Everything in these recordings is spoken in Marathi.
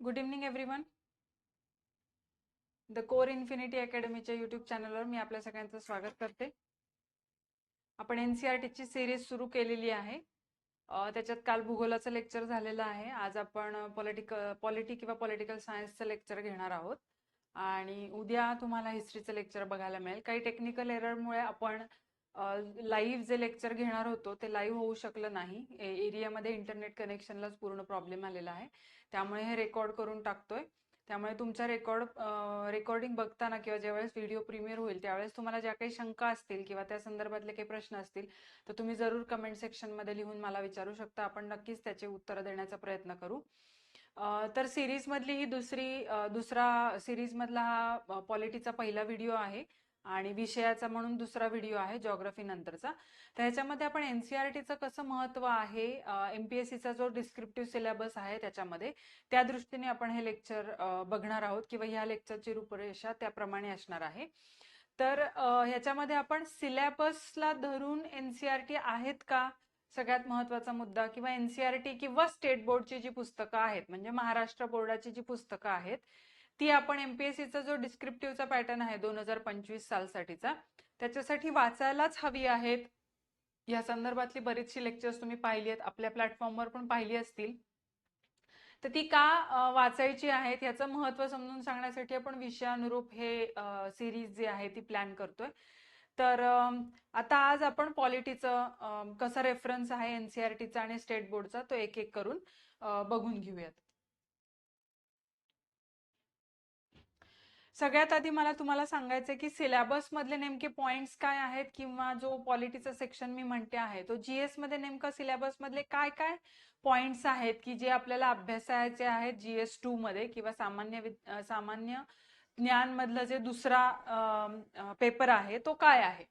Good evening everyone. The core infinity अकॅडमीच्या यूट्यूब चॅनलवर मी आपल्या सगळ्यांचं स्वागत करते. आपण एनसीईआरटीची सिरीज सुरू केलेली आहे. त्याच्यात काल भूगोलाचं लेक्चर झालेलं आहे. आज आपण पॉलिटी किंवा पॉलिटिकल सायन्सचं लेक्चर घेणार आहोत आणि उद्या तुम्हाला हिस्ट्रीचं लेक्चर बघायला मिळेल. काही टेक्निकल एररमुळे आपण लाईव्ह जे लेक्चर घेणार होतो ते लाईव्ह होऊ शकलं नाही. एरियामध्ये इंटरनेट कनेक्शनलाच पूर्ण प्रॉब्लेम आलेला आहे, त्यामुळे हे रेकॉर्ड करून टाकतोय. त्यामुळे तुमच्या रेकॉर्डिंग बघताना किंवा ज्यावेळेस व्हिडिओ प्रीमियर होईल त्यावेळेस तुम्हाला ज्या काही शंका असतील किंवा त्या संदर्भातले काही प्रश्न असतील तर तुम्ही जरूर कमेंट सेक्शनमध्ये लिहून मला विचारू शकता. आपण नक्कीच त्याचे उत्तर देण्याचा प्रयत्न करू. तर सिरीज मधली ही दुसरा सिरीज मधला हा पॉलिटीचा पहिला व्हिडिओ आहे आणि विषयाचा म्हणून दुसरा व्हिडिओ आहे जिओग्राफी नंतरचा. तर ह्याच्यामध्ये आपण एनसीईआरटीचं कसं महत्व आहे, एमपीएससीचा जो डिस्क्रिप्टिव्ह सिलेबस आहे त्याच्यामध्ये, त्या दृष्टीने आपण हे लेक्चर बघणार आहोत किंवा ह्या लेक्चरची रूपरेषा त्याप्रमाणे असणार आहे. तर ह्याच्यामध्ये आपण सिलेबसला धरून एनसीईआरटी आहेत का, सगळ्यात महत्वाचा मुद्दा, किंवा एनसीईआरटी किंवा स्टेट बोर्डची जी पुस्तकं आहेत म्हणजे महाराष्ट्र बोर्डाची जी पुस्तकं आहेत ती आपण एमपीएससीचा जो डिस्क्रिप्टिव्हचा पॅटर्न आहे 2025 सालसाठीचा त्याच्यासाठी वाचायलाच हवी आहेत. या संदर्भातली बरीचशी लेक्चर्स तुम्ही पाहिली आहेत, आपल्या प्लॅटफॉर्मवर पण पाहिली असतील. तर ती का वाचायची आहेत याचं महत्व समजून सांगण्यासाठी आपण विषयानुरूप हे सिरीज जे आहे ती प्लॅन करतोय. तर आता आज आपण पॉलिटीचं कसा रेफरन्स आहे एनसीईआरटीचा आणि स्टेट बोर्डचा तो एक एक करून बघून घेऊयात. सगळ्यात आधी मला तुम्हाला सांगायचं की सिलेबस मधले नेमके पॉइंट्स काय आहेत किंवा जो पॉलिटीचा सेक्शन मी म्हणते आहे तो जीएस मध्ये नेमका सिलेबस मधले काय काय पॉइंट्स आहेत की जे आपल्याला अभ्यासायचे आहेत जीएस 2 मध्ये किंवा सामान्य ज्ञान मधलं जे दुसरा पेपर आहे तो काय आहे.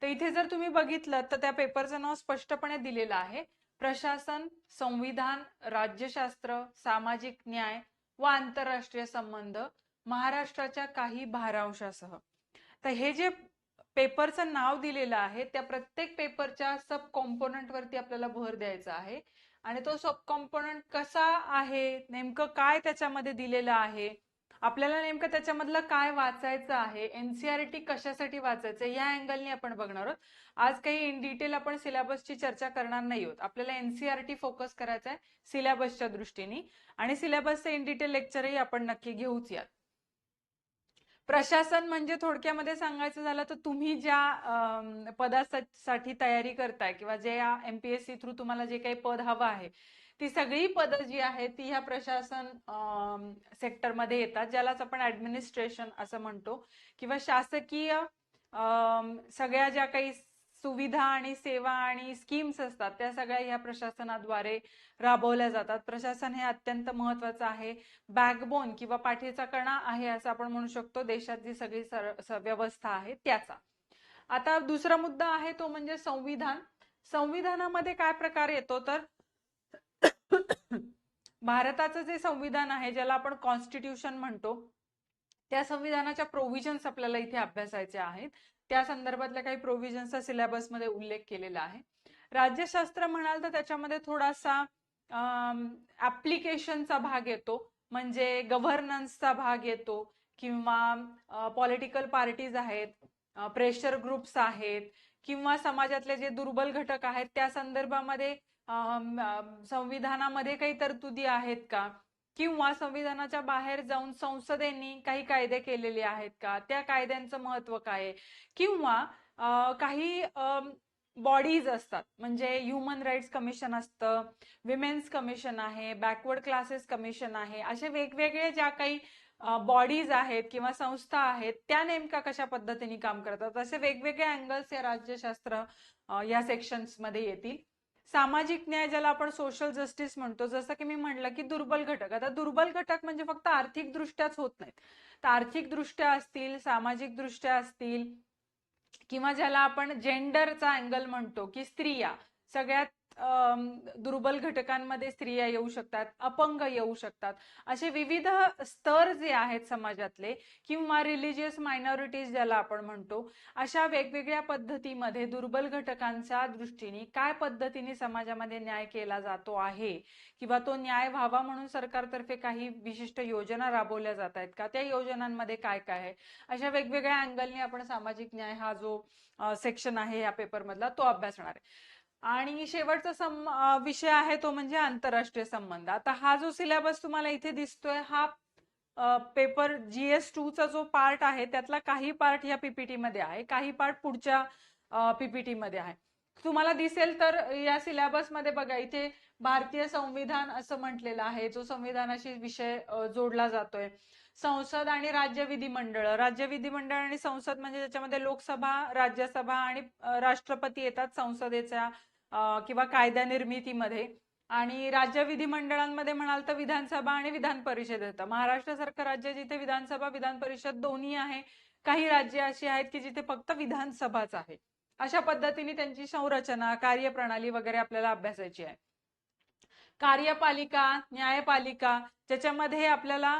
तर इथे जर तुम्ही बघितलं तर त्या पेपरचं नाव स्पष्टपणे दिलेलं आहे, प्रशासन, संविधान, राज्यशास्त्र, सामाजिक न्याय व आंतरराष्ट्रीय संबंध, महाराष्ट्राच्या काही भारांशासह. तर हे जे पेपरचं नाव दिलेलं आहे त्या प्रत्येक पेपरच्या सब कॉम्पोनंट वरती आपल्याला भर द्यायचा आहे आणि तो सब कॉम्पोनंट कसा आहे, नेमकं काय त्याच्यामध्ये दिलेलं आहे, आपल्याला नेमकं त्याच्यामधलं काय वाचायचं आहे, एनसीईआरटी कशासाठी वाचायचं या अँगलने आपण बघणार आहोत. आज काही इन डिटेल आपण सिलेबसची चर्चा करणार नाही आहोत. आपल्याला एनसीईआरटी फोकस करायचा आहे सिलेबसच्या दृष्टीने आणि सिलेबसचं इन डिटेल लेक्चरही आपण नक्की घेऊच यात. प्रशासन म्हणजे थोडक्यामध्ये सांगायचं झालं तर तुम्ही ज्या पदासाठी तयारी करताय किंवा जे एमपीएससी थ्रू तुम्हाला जे काही पद हवं आहे ती सगळी पदं जी आहेत ती ह्या प्रशासन सेक्टरमध्ये येतात, ज्यालाच आपण ऍडमिनिस्ट्रेशन असं म्हणतो किंवा शासकीय सगळ्या ज्या काही सुविधा आणि सेवा आणि स्कीम्स असतात त्या सगळ्या ह्या प्रशासनाद्वारे राबवल्या जातात. प्रशासन हे अत्यंत महत्वाचं आहे, बॅकबोन किंवा पाठीचा कणा आहे असं आपण म्हणू शकतो देशात जी सगळी व्यवस्था आहे त्याचा. आता दुसरा मुद्दा आहे तो म्हणजे संविधान. संविधानामध्ये काय प्रकार येतो तर भारताचं जे संविधान आहे ज्याला आपण कॉन्स्टिट्यूशन म्हणतो त्या संविधानाच्या प्रोव्हिजन्स आपल्याला इथे अभ्यासायचे आहेत. त्या संदर्भातल्या काही प्रोव्हिजन्सचा सिलेबस मध्ये उल्लेख केलेला आहे. राज्यशास्त्र म्हणाल तर त्याच्यामध्ये थोडासा ऍप्लिकेशनचा भाग येतो, म्हणजे गव्हर्नन्सचा भाग येतो किंवा पॉलिटिकल पार्टीज आहेत, प्रेशर ग्रुप्स आहेत किंवा समाजातले जे दुर्बल घटक आहेत त्या संदर्भामध्ये संविधानामध्ये काही तरतुदी आहेत का किंवा संविधानाच्या बाहेर जाऊन संसदेने काही कायदे केलेले आहेत का, त्या कायद्यांचं महत्व काय आहे, किंवा काही बॉडीज असतात म्हणजे ह्युमन राईट्स कमिशन असतं, विमेन्स कमिशन आहे, बॅकवर्ड क्लासेस कमिशन आहे, असे वेगवेगळे ज्या काही बॉडीज आहेत किंवा संस्था आहेत त्या नेमका कशा पद्धतीने काम करतात असे वेगवेगळे अँगल्स या राज्यशास्त्र या सेक्शन्स मध्ये येतील. सामाजिक न्याय ज्याला आपण सोशल जस्टिस म्हणतो, जसं की मी म्हटलं की दुर्बल घटक, आता दुर्बल घटक म्हणजे फक्त आर्थिक दृष्ट्याच होत नाहीत, तर आर्थिक दृष्ट्या असतील, सामाजिक दृष्ट्या असतील किंवा ज्याला आपण जेंडरचा अँगल म्हणतो की स्त्रिया, सगळ्यात दुर्बल घटकांमध्ये स्त्रिया येऊ शकतात, अपंग येऊ शकतात, असे विविध स्तर जे आहेत समाजातले किंवा रिलिजियस मायनॉरिटीज ज्याला आपण म्हणतो, अशा वेगवेगळ्या पद्धतीमध्ये दुर्बल घटकांच्या दृष्टीने काय पद्धतीने समाजामध्ये न्याय केला जातो आहे किंवा तो न्याय व्हावा म्हणून सरकारतर्फे काही विशिष्ट योजना राबवल्या जात आहेत का, त्या योजनांमध्ये काय काय आहे, अशा वेगवेगळ्या अँगलने आपण सामाजिक न्याय हा जो सेक्शन आहे या पेपर मधला तो अभ्यासणार आहे. आणि शेवटचा विषय आहे तो म्हणजे आंतरराष्ट्रीय संबंध. आता हा जो सिलेबस तुम्हाला इथे दिसतोय हा पेपर GS2 चा जो पार्ट आहे त्यातला काही पार्ट या पीपीटी मध्ये आहे, काही पार्ट पुढच्या पीपीटी मध्ये आहे. तुम्हाला दिसेल तर या सिलेबस मध्ये बघा इथे भारतीय संविधान असं म्हटलेलं आहे, जो संविधानाशी विषय जोडला जातोय. संसद आणि राज्य विधिमंडळ, राज्य विधिमंडळ आणि संसद म्हणजे त्याच्यामध्ये लोकसभा, राज्यसभा आणि राष्ट्रपती येतात संसदेच्या किंवा कायदा निर्मितीमध्ये. आणि राज्य विधिमंडळांमध्ये म्हणाल तर विधानसभा आणि विधान परिषद येतं. महाराष्ट्र सारखं राज्य जिथे विधानसभा विधान परिषद दोन्ही आहे, काही राज्य अशी आहेत की जिथे फक्त विधानसभाच आहे. अशा पद्धतीने त्यांची संरचना, कार्यप्रणाली वगैरे आपल्याला अभ्यासायची आहे. कार्यपालिका, न्यायपालिका, ज्याच्यामध्ये आपल्याला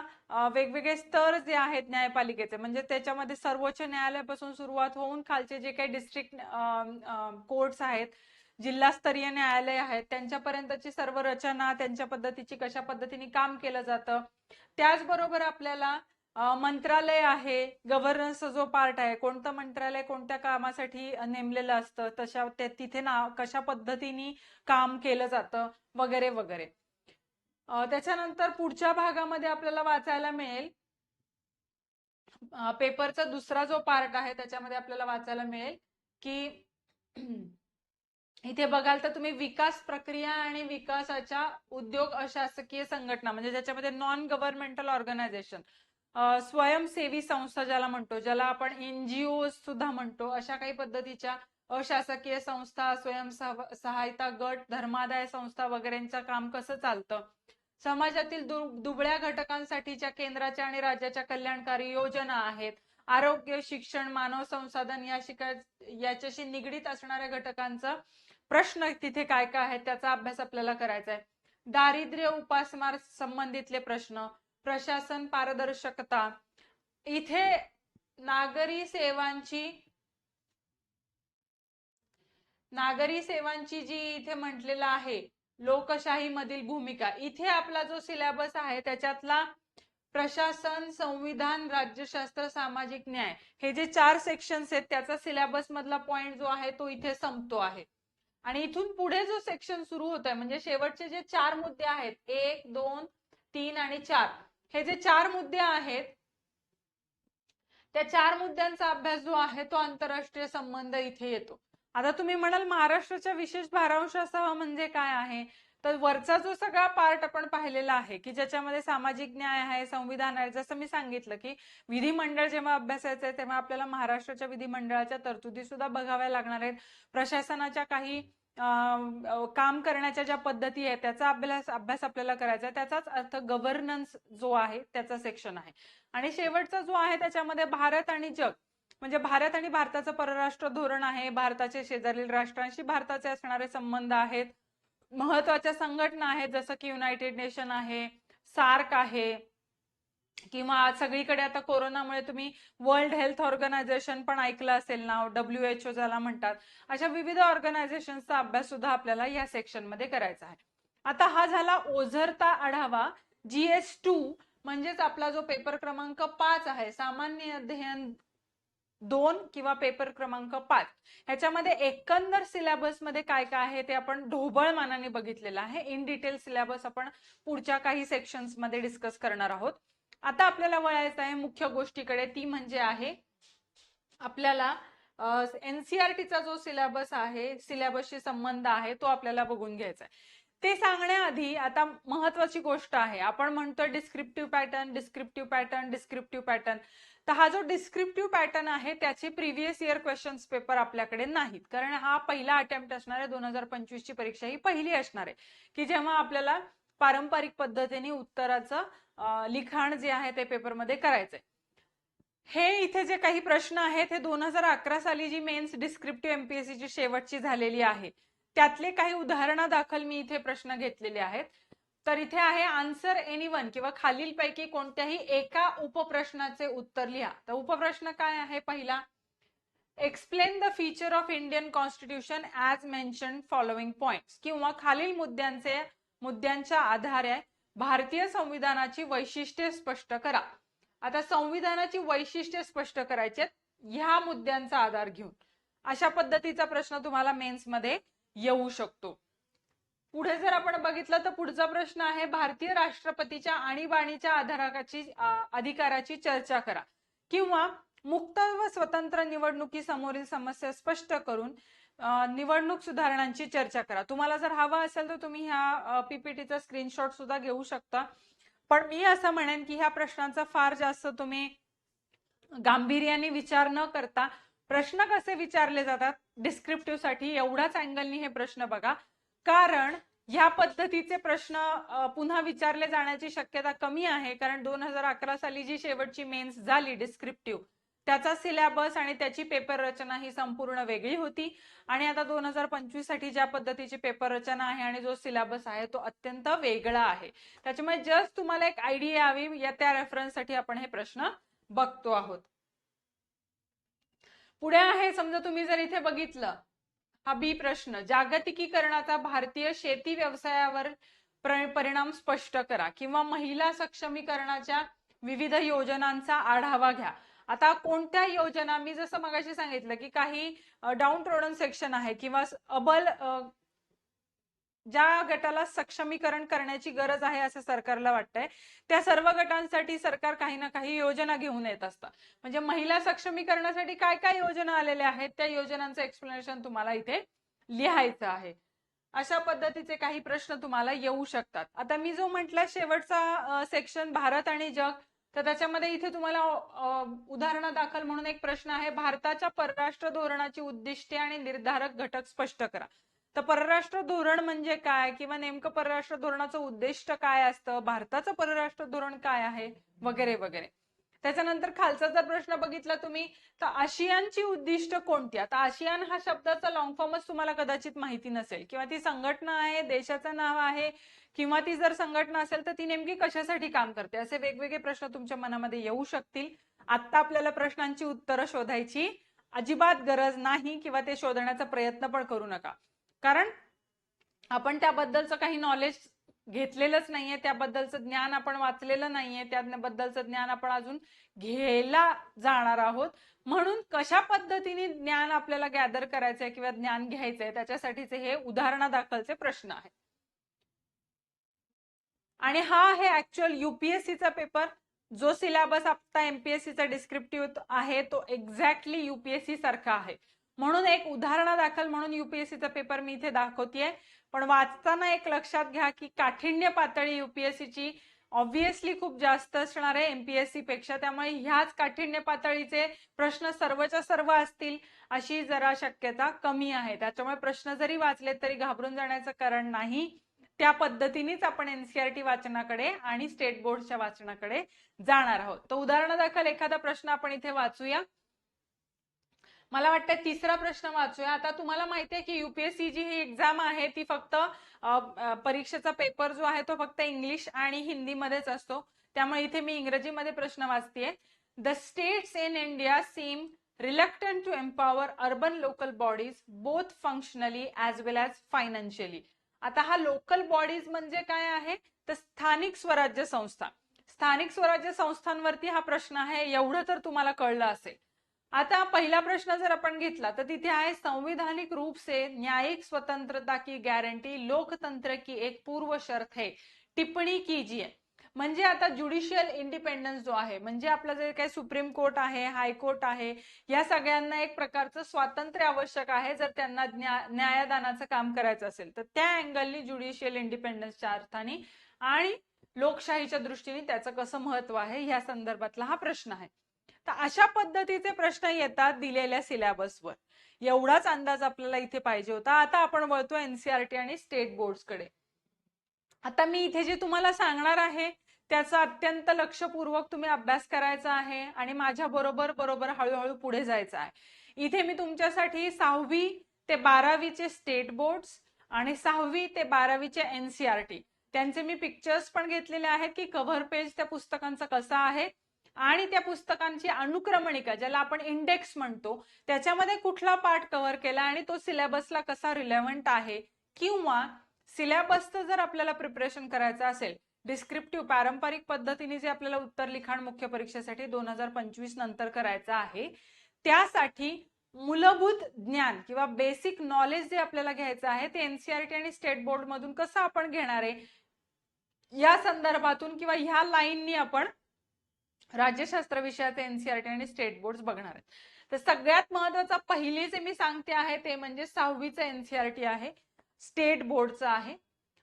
वेगवेगळे स्तर जे आहेत न्यायपालिकेचे, म्हणजे त्याच्यामध्ये सर्वोच्च न्यायालयापासून सुरुवात होऊन खालचे जे काही डिस्ट्रिक्ट कोर्ट्स आहेत, जिल्हास्तरीय न्यायालय आहेत, त्यांच्यापर्यंतची सर्व रचना, त्यांच्या पद्धतीची कशा पद्धतीने काम केलं जातं. त्याचबरोबर आपल्याला मंत्रालय आहे, गव्हर्नन्स जो पार्ट आहे, कोणतं मंत्रालय कोणत्या कामासाठी नेमलेलं असतं, तशा तिथे कशा पद्धतीने काम केलं जातं वगैरे वगैरे. त्याच्यानंतर पुढच्या भागामध्ये आपल्याला वाचायला मिळेल पेपरचा दुसरा जो पार्ट आहे त्याच्यामध्ये आपल्याला वाचायला मिळेल की इथे बघाल तर तुम्ही विकास प्रक्रिया आणि विकासाच्या उद्योग अशासकीय संघटना, म्हणजे ज्याच्यामध्ये नॉन गव्हर्नमेंटल ऑर्गनायझेशन, स्वयंसेवी संस्था ज्याला म्हणतो, ज्याला आपण NGO सुद्धा म्हणतो, अशा काही पद्धतीच्या अशासकीय संस्था, स्वयंसहायता गट, धर्मादाय संस्था वगैरेंचं काम कसं चालतं, समाजातील दुबळ्या घटकांसाठीच्या केंद्राच्या आणि राज्याच्या कल्याणकारी योजना आहेत, आरोग्य, शिक्षण, मानव संसाधन याच्याशी निगडीत असणाऱ्या घटकांचा प्रश्न तिथे काय काय आहेत त्याचा अभ्यास आपल्याला करायचा आहे. दारिद्र्य उपासमार संबंधितले प्रश्न, प्रशासन पारदर्शकता, इथे नागरी सेवांची जी इथे म्हटलेलं आहे लोकशाही मधील भूमिका, इथे आपला जो सिलेबस आहे त्याच्यातला प्रशासन, संविधान, राज्यशास्त्र, सामाजिक न्याय, हे जे 4 सेक्शन्स आहेत त्याचा सिलेबस मधला पॉइंट जो आहे तो इथे संपतो आहे. आणि इथून पुढे जो सेक्शन सुरू होत आहे म्हणजे शेवटचे जे 4 मुद्दे आहेत, 1, 2, 3 आणि 4, हे जे 4 मुद्दे आहेत त्या 4 मुद्द्यांचा अभ्यास जो आहे तो आंतरराष्ट्रीय संबंध इथे येतो. आता तुम्ही म्हणाल महाराष्ट्राच्या विशेष भारांशासह म्हणजे काय आहे, तर वरचा जो सगळा पार्ट आपण पाहिलेला आहे की ज्याच्यामध्ये सामाजिक न्याय आहे, संविधान आहे, जसं मी सांगितलं की विधिमंडळ जेव्हा अभ्यासायचं आहे तेव्हा आपल्याला महाराष्ट्राच्या विधिमंडळाच्या तरतुदी सुद्धा बघाव्या लागणार आहेत, प्रशासनाच्या काही काम करण्याच्या ज्या पद्धती आहेत त्याचा अभ्यास आपल्याला करायचा आहे, त्याचाच अर्थ गव्हर्नन्स जो आहे त्याचा सेक्शन आहे. आणि शेवटचा जो आहे त्याच्यामध्ये भारत आणि जग, म्हणजे भारत आणि भारताचं परराष्ट्र धोरण आहे, भारताचे शेजारील राष्ट्रांशी भारताचे असणारे संबंध आहेत, महत्वाच्या संघटना आहेत जसं की युनायटेड नेशन आहे, सार्क आहे, किंवा सगळीकडे आता कोरोनामुळे तुम्ही वर्ल्ड हेल्थ ऑर्गनायझेशन पण ऐकलं असेल नाव, WHO ज्याला म्हणतात, अशा विविध ऑर्गनायझेशनचा अभ्यास सुद्धा आपल्याला या सेक्शन मध्ये करायचा आहे. आता हा झाला ओझरता आढावा GS2, म्हणजेच आपला जो पेपर क्रमांक 5 आहे, सामान्य अध्ययन 2 किंवा पेपर क्रमांक 5, ह्याच्यामध्ये एकंदर सिलेबस मध्ये काय काय आहे ते आपण ढोबळ मानाने बघितलेलं आहे. इन डिटेल सिलेबस आपण पुढच्या काही सेक्शन्स मध्ये डिस्कस करणार आहोत. आता आपल्याला वळायचं आहे मुख्य गोष्टीकडे, ती म्हणजे आहे आपल्याला NCERTचा जो सिलेबस आहे, सिलेबसशी संबंध आहे तो आपल्याला बघून घ्यायचा आहे. ते सांगण्याआधी आता महत्वाची गोष्ट आहे, आपण म्हणतो descriptive pattern, descriptive pattern, descriptive pattern. तर हा जो डिस्क्रिप्टिव्ह पॅटर्न आहे त्याचे प्रिव्हियस इयर क्वेश्चन्स पेपर आपल्याकडे नाहीत, कारण हा पहिला अटेम्प्ट असणार आहे. 2025 ची परीक्षा ही पहिली असणार आहे की जेव्हा आपल्याला पारंपरिक पद्धतीने उत्तराचं लिखाण जे आहे ते पेपरमध्ये करायचंय. हे इथे जे काही प्रश्न आहेत हे 2011 साली जी मेन्स डिस्क्रिप्टिव्ह MPSC ची शेवटची झालेली आहे त्यातले काही उदाहरणादाखल मी इथे प्रश्न घेतलेले आहेत. तर इथे आहे आन्सर एनीवन किंवा खालीलपैकी कोणत्याही एका उपप्रश्नाचे उत्तर लिहा. तर उपप्रश्न काय आहे पहिला, explain the feature of Indian constitution as mentioned following points, किंवा खालील मुद्द्यांच्या आधारे भारतीय संविधानाची वैशिष्ट्ये स्पष्ट करा. आता संविधानाची वैशिष्ट्ये स्पष्ट करायची ह्या मुद्द्यांचा आधार घेऊन अशा पद्धतीचा प्रश्न तुम्हाला मेन्स मध्ये येऊ शकतो. पुढे जर आपण बघितलं तर पुढचा प्रश्न आहे भारतीय राष्ट्रपतीच्या आणीबाणीच्या अधिकाराची चर्चा करा, किंवा मुक्त व स्वतंत्र निवडणुकीसमोरील समस्या स्पष्ट करून निवडणूक सुधारणांची चर्चा करा. तुम्हाला जर हवा असेल तर तुम्ही ह्या पीपीटीचा स्क्रीनशॉट सुद्धा घेऊ शकता. पण मी असं म्हणेन की ह्या प्रश्नांचा फार जास्त तुम्ही गांभीर्याने विचार न करता प्रश्न कसे विचारले जातात डिस्क्रिप्टिव्ह साठी एवढाच अँगलनी हे प्रश्न बघा, कारण ह्या पद्धतीचे प्रश्न पुन्हा विचारले जाण्याची शक्यता कमी आहे. कारण 2011 साली जी शेवटची मेन्स झाली डिस्क्रिप्टिव्ह, त्याचा सिलेबस आणि त्याची पेपर रचना ही संपूर्ण वेगळी होती, आणि आता 2025 साठी ज्या पद्धतीची पेपर रचना आहे आणि जो सिलेबस आहे तो अत्यंत वेगळा आहे. त्याच्यामुळे जस्ट तुम्हाला एक आयडिया यावी या त्या रेफरन्स साठी आपण हे प्रश्न बघतो आहोत. पुढे आहे, समजा तुम्ही जर इथे बघितलं हा बी प्रश्न, जागतिकीकरणाचा भारतीय शेती व्यवसायावर परिणाम स्पष्ट करा, किंवा महिला सक्षमीकरणाच्या विविध योजनांचा आढावा घ्या. आता कोणत्या योजना, मी जसं मगाशी सांगितलं की काही डाऊन ट्रोडन सेक्शन आहे किंवा अबल ज्या गटाला सक्षमीकरण करण्याची गरज आहे असं सरकारला वाटतंय, त्या सर्व गटांसाठी सरकार काही ना काही योजना घेऊन येत असतं. म्हणजे महिला सक्षमीकरणासाठी काय काय योजना आलेल्या आहेत त्या योजनांचं एक्सप्लेनेशन तुम्हाला इथे लिहायचं आहे. अशा पद्धतीचे काही प्रश्न तुम्हाला येऊ शकतात. आता मी जो म्हटलं शेवटचा सेक्शन भारत आणि जग, तर त्याच्यामध्ये इथे तुम्हाला उदाहरणादाखल म्हणून एक प्रश्न आहे, भारताच्या परराष्ट्र धोरणाची उद्दिष्टे आणि निर्धारक घटक स्पष्ट करा. तर परराष्ट्र धोरण म्हणजे काय, किंवा नेमकं परराष्ट्र धोरणाचं उद्दिष्ट काय असतं, भारताचं परराष्ट्र धोरण काय आहे, वगैरे वगैरे. त्याच्यानंतर खालचा जर प्रश्न बघितला तुम्ही तर आशियानची उद्दिष्ट कोणती. आता आशियान हा शब्दाचा लॉंग फॉर्मच तुम्हाला कदाचित माहिती नसेल, किंवा ती संघटना आहे, देशाचं नाव आहे, किंवा ती जर संघटना असेल तर ती नेमकी कशासाठी काम करते, असे वेगवेगळे प्रश्न तुमच्या मनामध्ये येऊ शकतील. आता आपल्याला प्रश्नांची उत्तरं शोधायची अजिबात गरज नाही, किंवा ते शोधण्याचा प्रयत्न पण करू नका, कारण आपण त्याबद्दलचं काही नॉलेज घेतलेलंच नाहीये, त्याबद्दलचं ज्ञान आपण वाचलेलं नाहीये, त्याबद्दलचं ज्ञान आपण अजून घ्यायला जाणार आहोत. म्हणून कशा पद्धतीने ज्ञान आपल्याला गॅदर करायचंय किंवा ज्ञान घ्यायचंय त्याच्यासाठीचे हे उदाहरणादाखलचे प्रश्न आहेत. आणि हा आहे ऍक्च्युअल युपीएससीचा पेपर. जो सिलेबस आता एमपीएससीचा डिस्क्रिप्टिव्ह आहे तो एक्झॅक्टली युपीएससी सारखा आहे. म्हणून एक उदाहरणादाखल म्हणून युपीएससीचा पेपर मी इथे दाखवतेय. पण वाचताना एक लक्षात घ्या की काठिण्य पातळी युपीएससीची ऑब्व्हियसली खूप जास्त असणार आहे एमपीएससी पेक्षा, त्यामुळे ह्याच काठिण्य पातळीचे प्रश्न सर्वच्या सर्व असतील अशी जरा शक्यता कमी आहे. त्याच्यामुळे प्रश्न जरी वाचले तरी घाबरून जाण्याचं कारण नाही. त्या पद्धतीनेच आपण एनसीईआरटी वाचनाकडे आणि स्टेट बोर्डच्या वाचनाकडे जाणार आहोत. तर उदाहरणादाखल एखादा प्रश्न आपण इथे वाचूया. मला वाटतं तिसरा प्रश्न वाचूया. आता तुम्हाला माहिती आहे की युपीएससी जी ही एक्झाम आहे ती फक्त परीक्षेचा पेपर जो आहे तो फक्त इंग्लिश आणि हिंदी मध्येच असतो, त्यामुळे इथे मी इंग्रजीमध्ये प्रश्न वाचतेय. The states in India seem reluctant to empower urban local bodies both functionally as well as financially. आता हा लोकल बॉडीज म्हणजे काय आहे तर स्थानिक स्वराज्य संस्था. स्थानिक स्वराज्य संस्थांवरती हा प्रश्न आहे, एवढं तर तुम्हाला कळलं असेल. आता पहिला प्रश्न जर आपण घेतला तर तिथे आहे संवैधानिक रूप से न्यायिक स्वतंत्रता की गारंटी लोकतंत्र की एक पूर्व शर्त है, टिप्पणी कीजिए. म्हणजे आता ज्युडिशियल इंडिपेंडन्स जो आहे, म्हणजे आपलं जे काही सुप्रीम कोर्ट आहे, हायकोर्ट आहे, या सगळ्यांना एक प्रकारचं स्वातंत्र्य आवश्यक आहे जर त्यांना न्यायदानाचं काम करायचं असेल तर. त्या अँगलनी ज्युडिशियल इंडिपेंडन्सच्या अर्थाने आणि लोकशाहीच्या दृष्टीने त्याचं कसं महत्व आहे या संदर्भातला हा प्रश्न आहे. तर अशा पद्धतीचे प्रश्न येतात दिलेल्या सिलेबसवर. एवढाच अंदाज आपल्याला इथे पाहिजे होता. आता आपण वळतो एनसीईआरटी आणि स्टेट बोर्ड्सकडे. आता मी इथे जे तुम्हाला सांगणार आहे त्याचा अत्यंत लक्षपूर्वक तुम्ही अभ्यास करायचा आहे आणि माझ्या बरोबर हळूहळू पुढे जायचं आहे. इथे मी तुमच्यासाठी 6वी ते 12वीचे स्टेट बोर्ड्स आणि 6वी ते 12वीचे NCERT त्यांचे मी पिक्चर्स पण घेतलेले आहेत की कव्हर पेज त्या पुस्तकांचा कसा आहे आणि त्या पुस्तकांची अनुक्रमणिका ज्याला आपण इंडेक्स म्हणतो त्याच्यामध्ये कुठला पार्ट कव्हर केला आणि तो सिलेबसला कसा रिलेव्हंट आहे, किंवा सिलेबसचं जर आपल्याला प्रिपरेशन करायचं असेल डिस्क्रिप्टिव्ह पारंपरिक पद्धतीने जे आपल्याला उत्तर लिखाण मुख्य परीक्षेसाठी 2025 नंतर करायचं आहे त्यासाठी मूलभूत ज्ञान किंवा बेसिक नॉलेज जे आपल्याला घ्यायचं आहे ते NCERT आणि स्टेट बोर्ड मधून कसं आपण घेणार आहे या संदर्भातून किंवा ह्या लाईननी आपण राज्यशास्त्र विषयाचे NCERT आणि स्टेट बोर्ड बघणार आहेत. तर सगळ्यात महत्वाचा पहिली जे मी सांगते आहे ते म्हणजे 6वीचं NCERT आहे, स्टेट बोर्डचं आहे.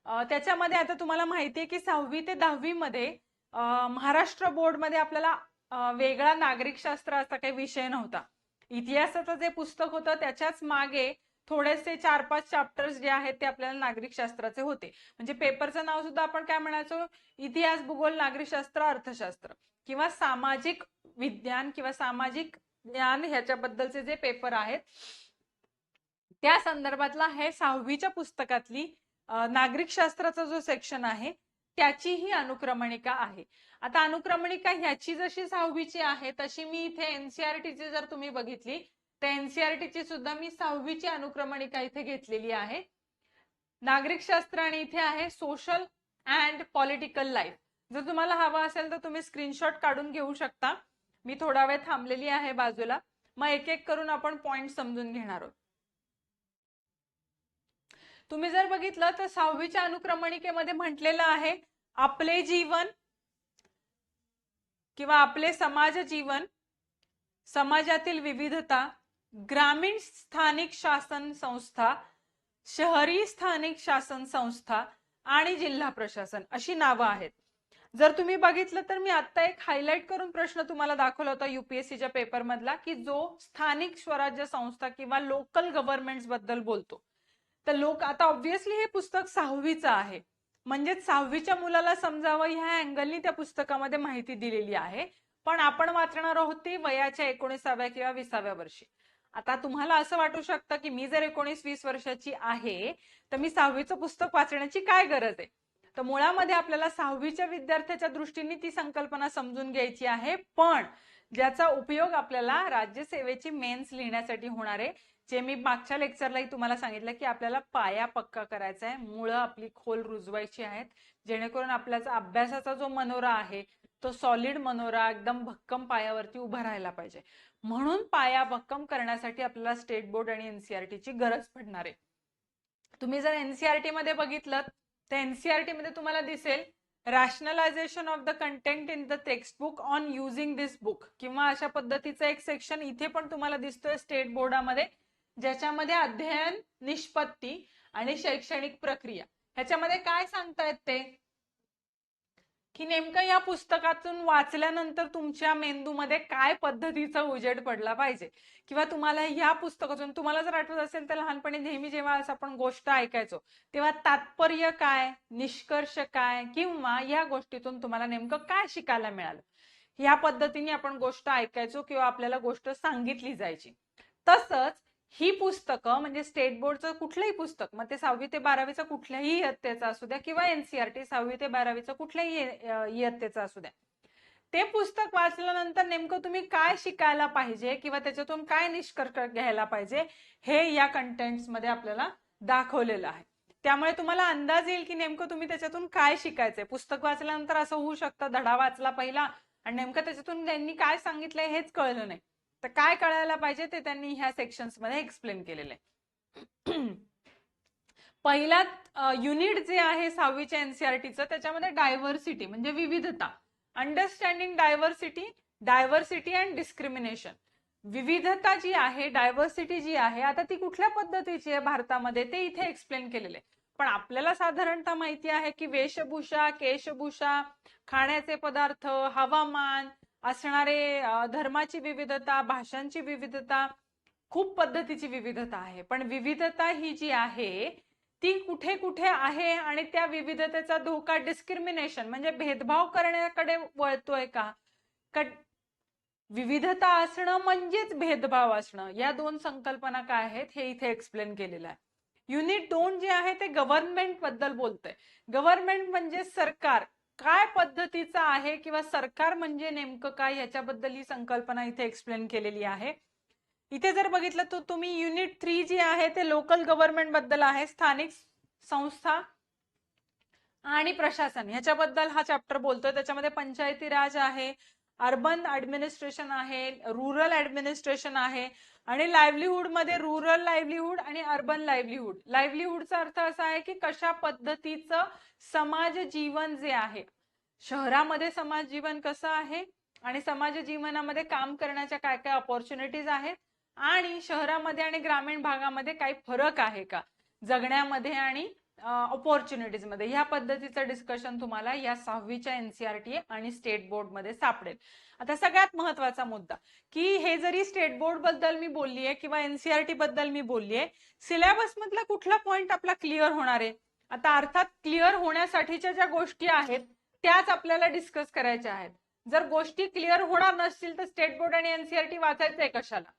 त्याच्यामध्ये आता तुम्हाला माहिती आहे की 6वी ते 10वी मध्ये महाराष्ट्र बोर्ड मध्ये आपल्याला वेगळा नागरिकशास्त्र असा काही विषय नव्हता. इतिहासाचं जे पुस्तक होतं त्याच्याच मागे थोडेसे 4-5 चॅप्टर्स जे आहेत ते आपल्याला नागरिकशास्त्राचे होते. म्हणजे पेपरचं नाव सुद्धा आपण काय म्हणायचो, इतिहास, भूगोल, नागरिकशास्त्र, अर्थशास्त्र किंवा सामाजिक विज्ञान किंवा सामाजिक ज्ञान ह्याच्याबद्दलचे जे पेपर आहेत त्या संदर्भातला हे 6वीच्या पुस्तकातली नागरिकशास्त्राचा जो सेक्शन आहे त्याची ही अनुक्रमणिका आहे. आता अनुक्रमणिका ह्याची जशी 6वीची आहे तशी मी इथे NCERTची जर तुम्ही बघितली तर NCERTची सुद्धा मी 6वीची अनुक्रमणिका इथे घेतलेली आहे. नागरिकशास्त्र आणि इथे आहे सोशल अँड पॉलिटिकल लाईफ. जर तुम्हाला हवा असेल तर तुम्ही स्क्रीनशॉट काढून घेऊ शकता. मी थोडा वेळ थांबलेली आहे बाजूला, मग एक एक करून आपण पॉइंट समजून घेणार आहोत. तुम्ही जर बघितलं तर 6वीच्या अनुक्रमणिकेमध्ये म्हटलेलं आहे आपले जीवन किंवा आपले समाज जीवन, समाजातील विविधता, ग्रामीण स्थानिक शासन संस्था, शहरी स्थानिक शासन संस्था आणि जिल्हा प्रशासन अशी नावं आहेत. जर तुम्ही बघितलं तर मी आता एक हायलाइट करून प्रश्न तुम्हाला दाखवला होता UPSCच्या पेपर मधला की जो स्थानिक स्वराज्य संस्था किंवा लोकल गव्हर्नमेंट्स बद्दल बोलतो. तर आता ऑब्व्हियसली हे पुस्तक 6वीचं आहे, म्हणजे 6वीच्या मुलाला समजावं ह्या अँगलनी त्या पुस्तकामध्ये माहिती दिलेली आहे. पण आपण वाचणार आहोत ती वयाच्या 19व्या किंवा 20व्या वर्षी. आता तुम्हाला असं वाटू शकतं की मी जर 19-20 वर्षाची आहे तर मी 6वीचं पुस्तक वाचण्याची काय गरज आहे. तर मुळामध्ये आपल्याला 6वीच्या विद्यार्थ्याच्या दृष्टीने ती संकल्पना समजून घ्यायची आहे, पण ज्याचा उपयोग आपल्याला राज्यसेवेची मेन्स लिहिण्यासाठी होणार आहे. जे मी मागच्या लेक्चरलाही तुम्हाला सांगितलं की आपल्याला पाया पक्का करायचा आहे, मुळं आपली खोल रुजवायची आहेत, जेणेकरून आपल्याचा अभ्यासाचा जो मनोरा आहे तो सॉलिड मनोरा एकदम भक्कम पायावरती उभा राहायला पाहिजे. म्हणून पाया भक्कम करण्यासाठी आपल्याला स्टेट बोर्ड आणि NCERTची गरज पडणार आहे. तुम्ही जर NCERT मध्ये बघितलं तर NCERT मध्ये तुम्हाला दिसेल rationalisation of the content in the textbook on using this book किंवा अशा पद्धतीचं एक सेक्शन इथे पण तुम्हाला दिसतोय स्टेट बोर्डामध्ये, ज्याच्यामध्ये अध्ययन, निष्पत्ती आणि शैक्षणिक प्रक्रिया ह्याच्यामध्ये काय सांगतायत ते की नेमकं या पुस्तकातून वाचल्यानंतर तुमच्या मेंदूमध्ये काय पद्धतीचा उजेड पडला पाहिजे, किंवा तुम्हाला या पुस्तकातून तुम्हाला जर आठवत असेल तर लहानपणी नेहमी जेव्हा असं आपण गोष्ट ऐकायचो तेव्हा तात्पर्य काय, निष्कर्ष काय, किंवा या गोष्टीतून तुम्हाला नेमकं काय शिकायला मिळालं या पद्धतीने आपण गोष्ट ऐकायचो किंवा आपल्याला गोष्ट सांगितली जायची. तसंच ही पुस्तकं म्हणजे स्टेट बोर्डचं कुठलंही पुस्तक, मग ते 6वी ते 12वीचं कुठल्याही इयत्तेचं असू द्या किंवा NCERT 6वी ते 12वीचं कुठल्याही इयत्तेचं असू द्या, ते पुस्तक वाचल्यानंतर नेमकं तुम्ही काय शिकायला पाहिजे किंवा त्याच्यातून काय निष्कर्ष घ्यायला पाहिजे हे या कंटेंट्स मध्ये आपल्याला दाखवलेलं आहे. त्यामुळे तुम्हाला अंदाज येईल की नेमकं तुम्ही त्याच्यातून काय शिकायचंय. पुस्तक वाचल्यानंतर असं होऊ शकतं धडा वाचला पहिला आणि नेमकं त्याच्यातून त्यांनी काय सांगितलंय हेच कळलं नाही, तर काय कळायला पाहिजे ते त्यांनी ह्या सेक्शन्स मध्ये एक्सप्लेन केलेलं आहे. पहिला युनिट जे आहे 6वीच्या NCERTचं त्याच्यामध्ये डायव्हर्सिटी म्हणजे विविधता, understanding diversity, diversity and discrimination. विविधता जी आहे, डायव्हर्सिटी जी आहे, आता ती कुठल्या पद्धतीची आहे भारतामध्ये ते इथे एक्सप्लेन केलेलं आहे. पण आपल्याला साधारणतः माहिती आहे की वेशभूषा, केशभूषा, खाण्याचे पदार्थ, हवामान, असणारे धर्माची विविधता, भाषांची विविधता, खूप पद्धतीची विविधता आहे. पण विविधता ही जी आहे ती कुठे कुठे आहे आणि त्या विविधतेचा धोका डिस्क्रिमिनेशन म्हणजे भेदभाव करण्याकडे वळतोय का, विविधता असणं म्हणजेच भेदभाव असणं, या दोन संकल्पना काय आहेत हे इथे एक्सप्लेन केलेलं आहे. युनिट 2 जे आहे ते गव्हर्नमेंट बद्दल बोलतंय. गव्हर्नमेंट म्हणजे सरकार काय पद्धतीचं आहे किंवा सरकार म्हणजे नेमकं काय याच्याबद्दल ही संकल्पना इथे एक्सप्लेन केलेली आहे. इथे जर बघितलं तर तुम्ही युनिट 3 जे आहे ते लोकल गव्हर्नमेंट बद्दल आहे, स्थानिक संस्था आणि प्रशासन ह्याच्याबद्दल हा चॅप्टर बोलतोय. त्याच्यामध्ये पंचायती राज आहे, अर्बन ऍडमिनिस्ट्रेशन आहे, रुरल ऍडमिनिस्ट्रेशन आहे आणि लाईव्हलीहूड मध्ये रुरल लाईव्हलीहूड आणि अर्बन लाईव्हलीहूड. लाईव्हलीहूडचा अर्थ असा आहे की कशा पद्धतीचं समाज जीवन जे आहे, शहरामध्ये समाज जीवन कसं आहे आणि समाज जीवनामध्ये काम करण्याच्या काय काय अपॉर्च्युनिटीज आहेत आणि शहरामध्ये आणि ग्रामीण भागामध्ये काही फरक आहे का जगण्यामध्ये आणि अपॉर्च्युनिटीज मध्ये, ह्या पद्धतीचं डिस्कशन तुम्हाला या 6वीच्या एनसीईआरटी आणि स्टेट बोर्ड मध्ये सापडेल. आता सगळ्यात महत्वाचा मुद्दा की हे जरी स्टेट बोर्ड बद्दल मी बोललीये किंवा एनसीईआरटी बद्दल मी बोललीये, सिलेबस मधला कुठला पॉइंट आपला क्लिअर होणार आहे? आता अर्थात क्लिअर होण्यासाठीच्या ज्या गोष्टी आहेत त्याच आपल्याला डिस्कस करायच्या आहेत. जर गोष्टी क्लिअर होणार नसतील तर स्टेट बोर्ड आणि एनसीईआरटी वाचायचंय कशाला?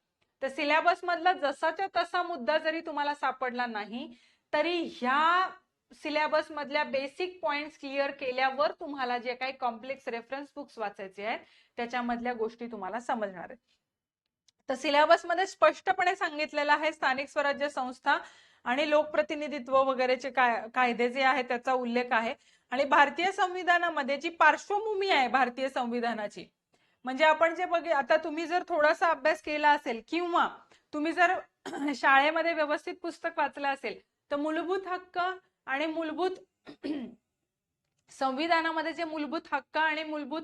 तर सिलेबस मधला जसाच्या तसा मुद्दा जरी तुम्हाला सापडला नाही तरी ह्या सिलेबस मधल्या बेसिक पॉइंट्स क्लिअर केल्यावर तुम्हाला जे काही कॉम्प्लेक्स रेफरन्स बुक्स वाचायचे आहेत त्याच्यामधल्या गोष्टी तुम्हाला समजणार आहेत. तर सिलेबस मध्ये स्पष्टपणे सांगितलेलं आहे स्थानिक स्वराज्य संस्था आणि लोकप्रतिनिधित्व वगैरेचे कायदे जे आहेत त्याचा उल्लेख आहे. आणि भारतीय संविधानामध्ये जी पार्श्वभूमी आहे भारतीय संविधानाची, म्हणजे आपण जे आता तुम्ही जर थोडासा अभ्यास केला असेल किंवा तुम्ही जर शाळेमध्ये व्यवस्थित पुस्तक वाचलं असेल तर मूलभूत हक्क आणि मूलभूत संविधानामध्ये जे मूलभूत हक्क आणि मूलभूत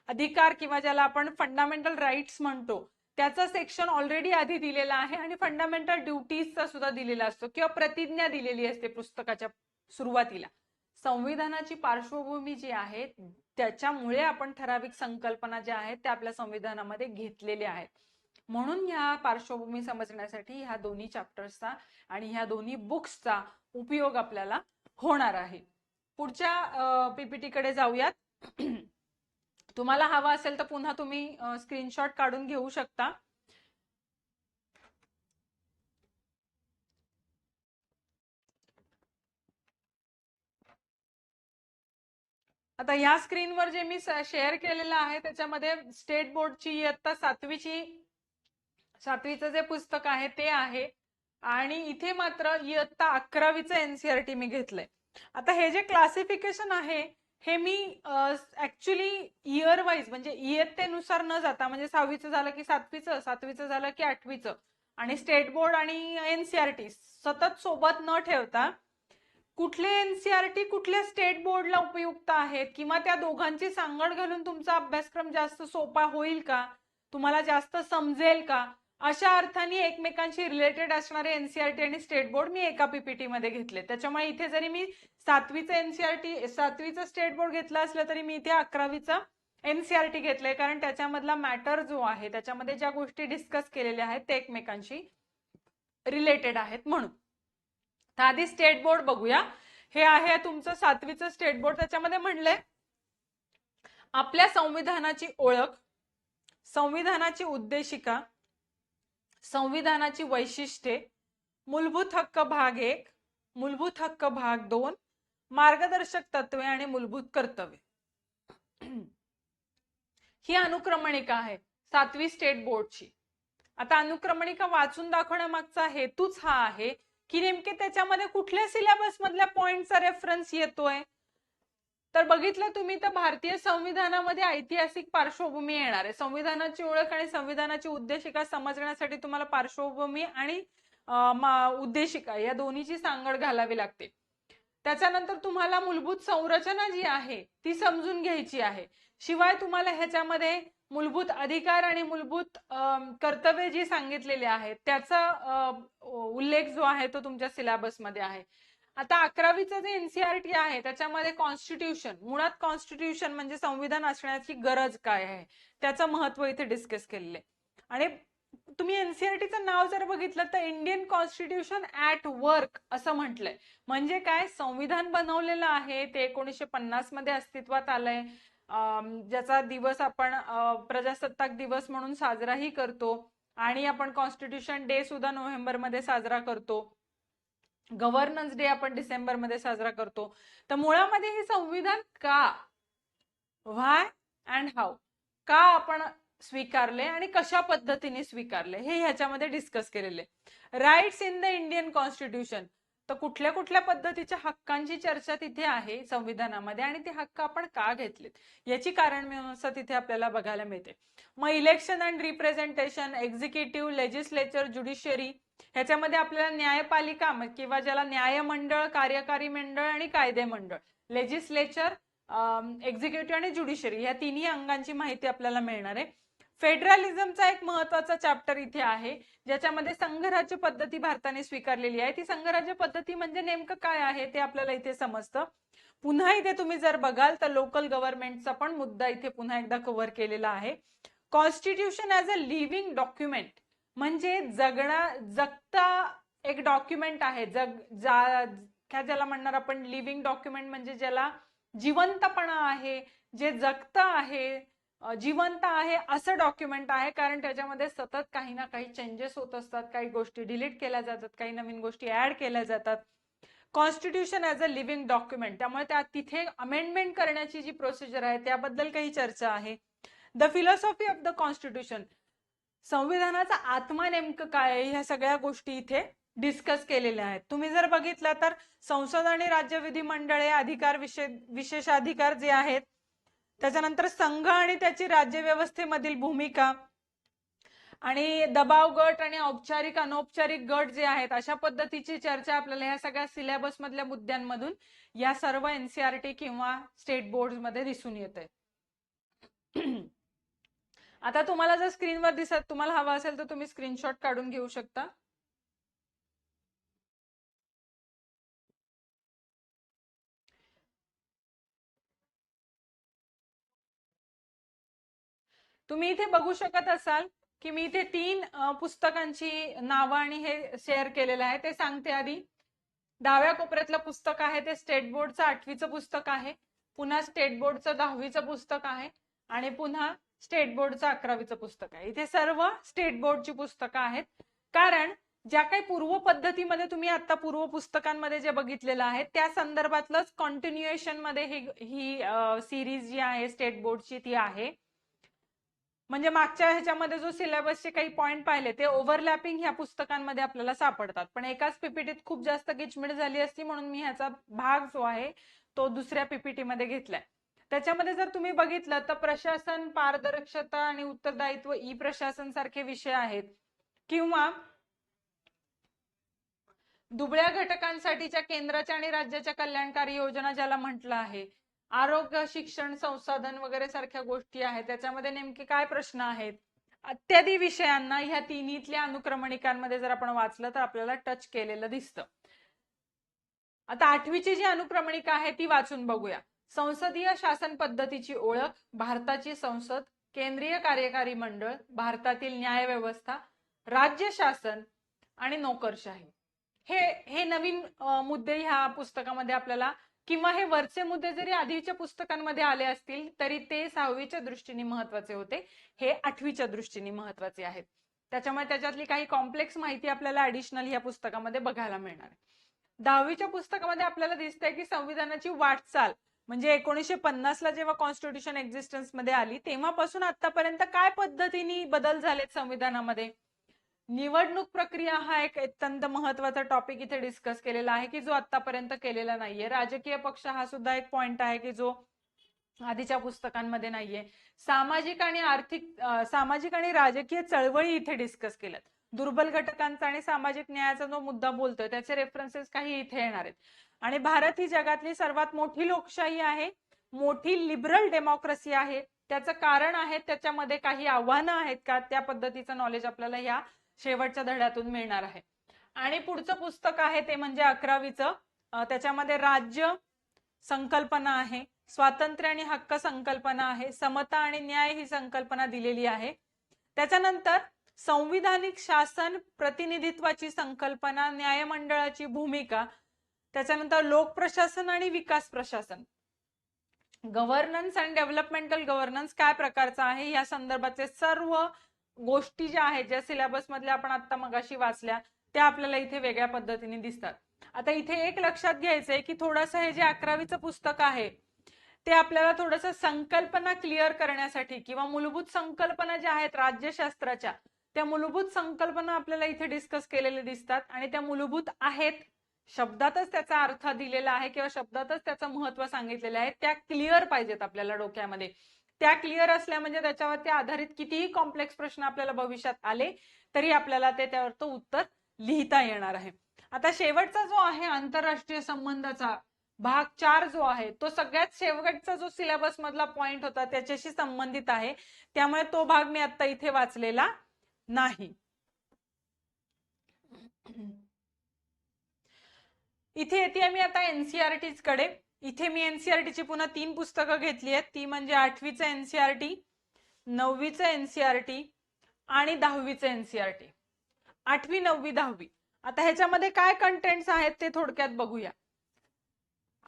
अधिकार किंवा ज्याला आपण फंडामेंटल राईट्स म्हणतो त्याचा सेक्शन ऑलरेडी आधी दिलेला आहे आणि फंडामेंटल ड्युटीजचा सुद्धा दिलेला असतो किंवा प्रतिज्ञा दिलेली असते पुस्तकाच्या सुरुवातीला. संविधानाची पार्श्वभूमी जी आहे त्याच्यामुळे आपण ठराविक संकल्पना ज्या आहेत त्या आपल्या संविधानामध्ये घेतलेल्या आहेत. म्हणून ह्या पार्श्वभूमी समजण्यासाठी ह्या दोन्ही चॅप्टर्सचा आणि ह्या दोन्ही बुक्सचा उपयोग आपल्याला होणार आहे. पुढच्या पीपीटी कडे जाऊयात. तुम्हाला हवा असेल तर पुन्हा तुम्ही स्क्रीनशॉट काढून घेऊ शकता. आता या स्क्रीनवर जे मी शेअर केलेलं आहे त्याच्यामध्ये स्टेट बोर्डची इयत्ता 7वीचं जे पुस्तक आहे ते आहे आणि इथे मात्र इयत्ता 11वीचं एनसीईआरटी मी घेतलंय. आता हे जे क्लासिफिकेशन आहे हे मी ऍक्च्युली इयर वाईज म्हणजे इयत्तेनुसार न जाता, म्हणजे 6वीचं झालं की 7वीचं, 7वीचं झालं की 8वीचं आणि स्टेट बोर्ड आणि एनसीईआरटी सतत सोबत न ठेवता कुठले एनसीईआरटी कुठल्या स्टेट बोर्डला उपयुक्त आहेत किंवा त्या दोघांची सांगड घालून तुमचा अभ्यासक्रम जास्त सोपा होईल का, तुम्हाला जास्त समजेल का, अशा अर्थाने एकमेकांशी रिलेटेड असणारे एनसीईआरटी आणि स्टेट बोर्ड मी एका पीपीटी मध्ये घेतले. त्याच्यामुळे इथे जरी मी 7वीचं एनसीईआरटी 7वीचं स्टेट बोर्ड घेतलं असलं तरी मी इथे 11वीचं एनसीईआरटी घेतलंय कारण त्याच्यामधला मॅटर जो आहे त्याच्यामध्ये ज्या गोष्टी डिस्कस केलेल्या आहेत ते एकमेकांशी रिलेटेड आहेत म्हणून. तर आधी स्टेट बोर्ड बघूया. हे आहे तुमचं 7वीचं स्टेट बोर्ड. त्याच्यामध्ये म्हणलंय आपल्या संविधानाची ओळख, संविधानाची उद्देशिका, संविधानाची वैशिष्ट्ये, मूलभूत हक्क भाग 1, मूलभूत हक्क भाग 2, मार्गदर्शक तत्वे आणि मूलभूत कर्तव्य. ही अनुक्रमणिका आहे 7वी स्टेट बोर्डची. आता अनुक्रमणिका वाचून दाखवण्यामागचा हेतूच हा आहे की नेमके त्याच्यामध्ये कुठल्या सिलेबस मधल्या पॉइंटचा रेफरन्स येतोय. तर बघितलं तुम्ही तर भारतीय संविधानामध्ये ऐतिहासिक पार्श्वभूमी येणार आहे. संविधानाची ओळख आणि संविधानाची उद्देशिका समजण्यासाठी तुम्हाला पार्श्वभूमी आणि उद्देशिका या दोन्हीची सांगड घालावी लागते. त्याच्यानंतर तुम्हाला मूलभूत संरचना जी आहे ती समजून घ्यायची आहे. शिवाय तुम्हाला ह्याच्यामध्ये मूलभूत अधिकार आणि मूलभूत कर्तव्य जी सांगितलेले आहेत त्याचा उल्लेख जो आहे तो तुमच्या सिलेबस मध्ये आहे. आता 11वीचं जे एनसीईआरटी आहे त्याच्यामध्ये कॉन्स्टिट्यूशन, मुळात कॉन्स्टिट्यूशन म्हणजे संविधान असण्याची गरज काय आहे त्याचं महत्व इथे डिस्कस केलेलं आहे. आणि तुम्ही एनसीईआरटीचं नाव जर बघितलं तर इंडियन कॉन्स्टिट्यूशन ऍट वर्क असं म्हटलंय. म्हणजे काय, संविधान बनवलेलं आहे ते 1950 मध्ये अस्तित्वात आलंय ज्याचा दिवस आपण प्रजासत्ताक दिवस म्हणून साजराही करतो आणि आपण कॉन्स्टिट्यूशन डे सुद्धा नोव्हेंबरमध्ये साजरा करतो. गव्हर्नन्स डे आपण डिसेंबरमध्ये साजरा करतो. तर मुळामध्ये हे संविधान का, व्हाय अँड हाऊ, का आपण स्वीकारले आणि कशा पद्धतीने स्वीकारले हे ह्याच्यामध्ये डिस्कस केलेले. Rights in the Indian constitution, तर कुठल्या कुठल्या पद्धतीच्या हक्कांची चर्चा तिथे आहे संविधानामध्ये आणि ते हक्क आपण का घेतलेत याची कारण तिथे आपल्याला बघायला मिळते. मग election and representation, executive, legislature, judiciary, ह्याच्यामध्ये आपल्याला न्यायपालिका किंवा ज्याला न्यायमंडळ, कार्यकारी मंडळ आणि कायदे मंडळ, लेजिस्लेचर, एक्झिक्युटिव्ह आणि ज्युडिशियरी या तिन्ही अंगांची माहिती आपल्याला मिळणार आहे. फेडरलिझमचा एक महत्वाचा चॅप्टर इथे आहे ज्याच्यामध्ये संघराज्य पद्धती भारताने स्वीकारलेली आहे. ती संघराज्य पद्धती म्हणजे नेमकं काय आहे ते आपल्याला इथे समजतं. पुन्हा इथे तुम्ही जर बघाल तर लोकल गव्हर्नमेंटचा पण मुद्दा इथे पुन्हा एकदा कव्हर केलेला आहे. Constitution as a living document, म्हणजे जगता एक डॉक्युमेंट आहे. ज्याला म्हणणार आपण लिव्हिंग डॉक्युमेंट, म्हणजे ज्याला जिवंतपणा आहे, जे जगत आहे, जिवंत आहे असं डॉक्युमेंट आहे. कारण त्याच्यामध्ये सतत काही ना काही चेंजेस होत असतात, काही गोष्टी डिलीट केल्या जातात, काही नवीन गोष्टी ऍड केल्या जातात. Constitution as a living document, त्यामुळे त्या तिथे अमेंडमेंट करण्याची जी प्रोसिजर आहे त्याबद्दल काही चर्चा आहे. The philosophy of the constitution, संविधानाचा आत्मा नेमकं काय आहे, ह्या सगळ्या गोष्टी इथे डिस्कस केलेल्या आहेत. तुम्ही जर बघितलं तर संसद आणि राज्य विधिमंडळे अधिकार, विशेष अधिकार जे आहेत, त्याच्यानंतर संघ आणि त्याची राज्यव्यवस्थेमधील भूमिका, आणि दबाव गट आणि औपचारिक अनौपचारिक गट जे आहेत, अशा पद्धतीची चर्चा आपल्याला ह्या सगळ्या सिलेबस मधल्या मुद्द्यांमधून या सर्व एनसीईआरटी किंवा स्टेट बोर्ड मध्ये दिसून येते. आता तुम्हाला जर स्क्रीनवर दिसत, तुम्हाला हवा असेल तर तुम्ही स्क्रीनशॉट काढून घेऊ शकता. तुम्ही इथे बघू शकत असाल की मी इथे 3 पुस्तकांची नावं आणि हे शेअर केलेलं आहे. ते सांगते आधी. डाव्या कोपऱ्यातलं पुस्तक आहे ते स्टेट बोर्डचं 8वीचं पुस्तक आहे, पुन्हा स्टेट बोर्डचं 10वीचं पुस्तक आहे आणि पुन्हा स्टेट बोर्डचं 11वीचं पुस्तक आहे. इथे सर्व स्टेट बोर्डची पुस्तकं आहेत. कारण ज्या काही पूर्व पद्धतीमध्ये तुम्ही आता पूर्व पुस्तकांमध्ये जे बघितलेलं आहे त्या संदर्भातलंच कंटिन्युएशन मध्ये ही सिरीज जी आहे स्टेट बोर्डची ती आहे. म्हणजे मागच्या ह्याच्यामध्ये जो सिलेबसचे काही पॉइंट पाहिले ते ओव्हरलॅपिंग ह्या पुस्तकांमध्ये आपल्याला सापडतात, पण एकाच पीपीटीत खूप जास्त गिचमिड झाली असती म्हणून मी ह्याचा भाग जो आहे तो दुसऱ्या पीपीटी मध्ये घेतलाय. त्याच्यामध्ये जर तुम्ही बघितलं तर प्रशासन, पारदर्शकता आणि उत्तरदायित्व, ई प्रशासन सारखे विषय आहेत, किंवा दुबळ्या घटकांसाठीच्या केंद्राच्या आणि राज्याच्या कल्याणकारी योजना ज्याला म्हटलं आहे, आरोग्य, शिक्षण, संसाधन वगैरे सारख्या गोष्टी आहेत, त्याच्यामध्ये नेमके काय प्रश्न आहेत, इत्यादी विषयांना ह्या तिन्हीतल्या अनुक्रमणिकांमध्ये जर आपण वाचलं तर आपल्याला टच केलेलं दिसतं. आता 8वीची जी अनुक्रमणिका आहे ती वाचून बघूया. संसदीय शासन पद्धतीची ओळख, भारताची संसद, केंद्रीय कार्यकारी मंडळ, भारतातील न्याय व्यवस्था, राज्य शासन आणि नोकरशाही, हे नवीन मुद्दे ह्या पुस्तकामध्ये आपल्याला, किंवा हे वरचे मुद्दे जरी आधीच्या पुस्तकांमध्ये आले असतील तरी ते 6वीच्या दृष्टीने महत्वाचे होते, हे 8वीच्या दृष्टीने महत्वाचे आहेत. त्याच्यामुळे त्याच्यातली काही कॉम्प्लेक्स माहिती आपल्याला ऍडिशनल या पुस्तकामध्ये बघायला मिळणार आहे. 10वीच्या पुस्तकामध्ये आपल्याला दिसतंय की संविधानाची वाटचाल, म्हणजे 1950ला जेव्हा कॉन्स्टिट्यूशन एक्झिस्टन्स मध्ये आली तेव्हापासून आतापर्यंत काय पद्धतीने बदल झालेत संविधानामध्ये. निवडणूक प्रक्रिया हा एक अत्यंत महत्वाचा टॉपिक इथे डिस्कस केलेला आहे की जो आतापर्यंत केलेला नाहीये. राजकीय पक्ष हा सुद्धा एक पॉइंट आहे की जो आधीच्या पुस्तकांमध्ये नाहीये. सामाजिक आणि राजकीय चळवळी इथे डिस्कस केल्यात. दुर्बल घटकांचा आणि सामाजिक न्यायाचा जो मुद्दा बोलतोय त्याचे रेफरन्सेस काही इथे येणार आहेत. आणि भारत ही जगातली सर्वात मोठी लोकशाही आहे, मोठी लिबरल डेमोक्रेसी आहे. त्याचं कारण आहे त्याच्यामध्ये काही आव्हानं आहेत का, त्या पद्धतीचं नॉलेज आपल्याला या शेवटच्या धड्यातून मिळणार आहे. आणि पुढचं पुस्तक आहे ते म्हणजे 11वीचं. त्याच्यामध्ये राज्य संकल्पना आहे, स्वातंत्र्य आणि हक्क संकल्पना आहे, समता आणि न्याय ही संकल्पना दिलेली आहे. त्याच्यानंतर संविधानिक शासन, प्रतिनिधित्वाची संकल्पना, न्यायमंडळाची भूमिका, त्याच्यानंतर लोक प्रशासन आणि विकास प्रशासन, गव्हर्नन्स आणि डेव्हलपमेंटल गव्हर्नन्स काय प्रकारचा आहे या संदर्भाचे सर्व गोष्टी ज्या आहेत, ज्या सिलेबस मधल्या आपण आता मगाशी वाचल्या, त्या आपल्याला इथे वेगळ्या पद्धतीने दिसतात. आता इथे एक लक्षात घ्यायचंय की थोडंसं हे जे 11वीचं पुस्तक आहे ते आपल्याला थोडंसं संकल्पना क्लिअर करण्यासाठी किंवा मूलभूत संकल्पना ज्या आहेत राज्यशास्त्राच्या, त्या मूलभूत संकल्पना आपल्याला इथे डिस्कस केलेल्या दिसतात आणि त्या मूलभूत आहेत, शब्दातच त्याचा अर्थ दिलेला आहे किंवा शब्दातच त्याचं महत्व सांगितलेलं आहे, त्या क्लिअर पाहिजेत आपल्याला डोक्यामध्ये. त्या क्लिअर असल्या म्हणजे त्याच्यावरती आधारित कितीही कॉम्प्लेक्स प्रश्न आपल्याला भविष्यात आले तरी आपल्याला त्यावर तो उत्तर लिहिता येणार आहे. आता शेवटचा जो आहे आंतरराष्ट्रीय संबंधाचा भाग 4 जो आहे तो सगळ्यात शेवटचा जो सिलेबस मधला पॉइंट होता त्याच्याशी संबंधित आहे, त्यामुळे तो भाग मी आता इथे वाचलेला नाही. इथे येते मी आता एनसीईआरटी कडे. इथे मी एनसीईआरटीची पुन्हा 3 पुस्तकं घेतली आहेत, ती म्हणजे 8वीचं एनसीईआरटी, 9वीचं एनसीईआरटी आणि 10वीचं एनसीईआरटी. 8वी 9वी 10वी. आता ह्याच्यामध्ये काय कंटेंट्स आहेत ते थोडक्यात बघूया.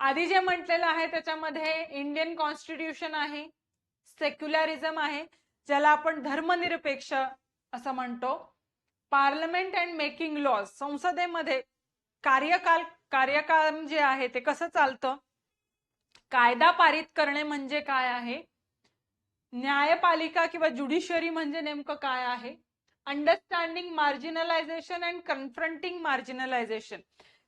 आधी जे म्हटलेलं आहे त्याच्यामध्ये इंडियन कॉन्स्टिट्यूशन आहे, सेक्युलरिझम आहे ज्याला आपण धर्मनिरपेक्ष असं म्हणतो, पार्लमेंट अँड मेकिंग लॉज, संसदेमध्ये कार्यकाळ जे आहे ते कसं चालतं, कायदा पारित करणे म्हणजे काय आहे, न्यायपालिका किंवा ज्युडिशरी म्हणजे नेमकं काय आहे, understanding marginalisation and confronting marginalisation,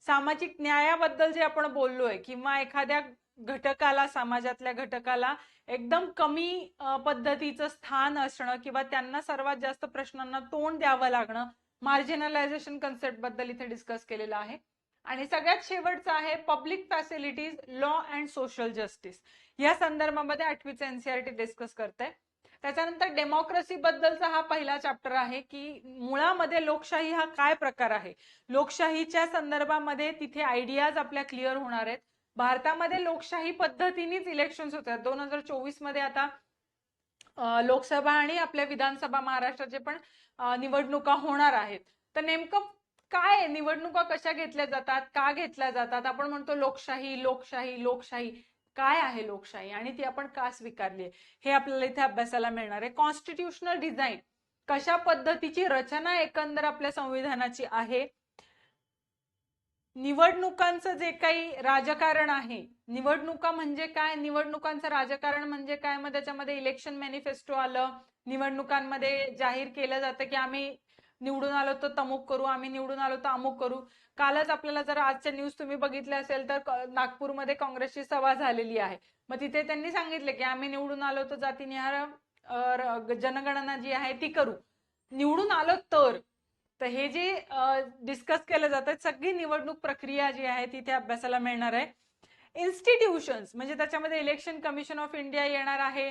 सामाजिक न्यायाबद्दल जे आपण बोललोय किंवा एखाद्या घटकाला, समाजातल्या घटकाला एकदम कमी पद्धतीचं स्थान असणं किंवा त्यांना सर्वात जास्त प्रश्नांना तोंड द्यावं लागणं, मार्जिनलायझेशन कन्सेप्ट बद्दल इथे डिस्कस केलेलं आहे. आणि सगळ्यात शेवटचं आहे public facilities, law and social justice. या संदर्भामध्ये 8वीचं एनसीईआरटी डिस्कस करते. त्याच्यानंतर डेमोक्रेसी बद्दलचा हा पहिला चॅप्टर आहे की मुळामध्ये लोकशाही हा काय प्रकार आहे, लोकशाहीच्या संदर्भामध्ये तिथे आयडियाज आपल्या क्लिअर होणार आहेत. भारतामध्ये लोकशाही पद्धतीनेच इलेक्शन्स होत आहेत. 2024 मध्ये आता लोकसभा आणि आपल्या विधानसभा महाराष्ट्राचे पण निवडणुका होणार आहेत. तर नेमकं काय निवडणुका कशा घेतल्या जातात, का घेतल्या जातात, आपण म्हणतो लोकशाही लोकशाही लोकशाही, काय आहे लोकशाही आणि ती आपण का स्वीकारली हे आपल्याला इथे अभ्यासाला मिळणार आहे. कॉन्स्टिट्यूशनल डिझाईन, कशा पद्धतीची रचना एकंदर आपल्या संविधानाची आहे, निवडणुकांचं जे काही राजकारण आहे, निवडणुका म्हणजे काय, निवडणुकांचं राजकारण म्हणजे काय, मग त्याच्यामध्ये इलेक्शन मॅनिफेस्टो आलं, निवडणुकांमध्ये जाहीर केलं जातं की आम्ही निवडून आलो तर तमुक करू, आम्ही निवडून आलो तर अमुक करू. कालच आपल्याला जर आजच्या न्यूज तुम्ही बघितल्या असेल तर नागपूरमध्ये काँग्रेसची सभा झालेली आहे, मग तिथे त्यांनी सांगितले की आम्ही निवडून आलो तर जातीनिहाय जनगणना जी आहे ती करू, निवडून आलो तर. तर हे जे डिस्कस केलं जातं सगळी निवडणूक प्रक्रिया जी आहे तिथे अभ्यासाला मिळणार आहे. इन्स्टिट्यूशन्स म्हणजे त्याच्यामध्ये इलेक्शन कमिशन ऑफ इंडिया येणार आहे.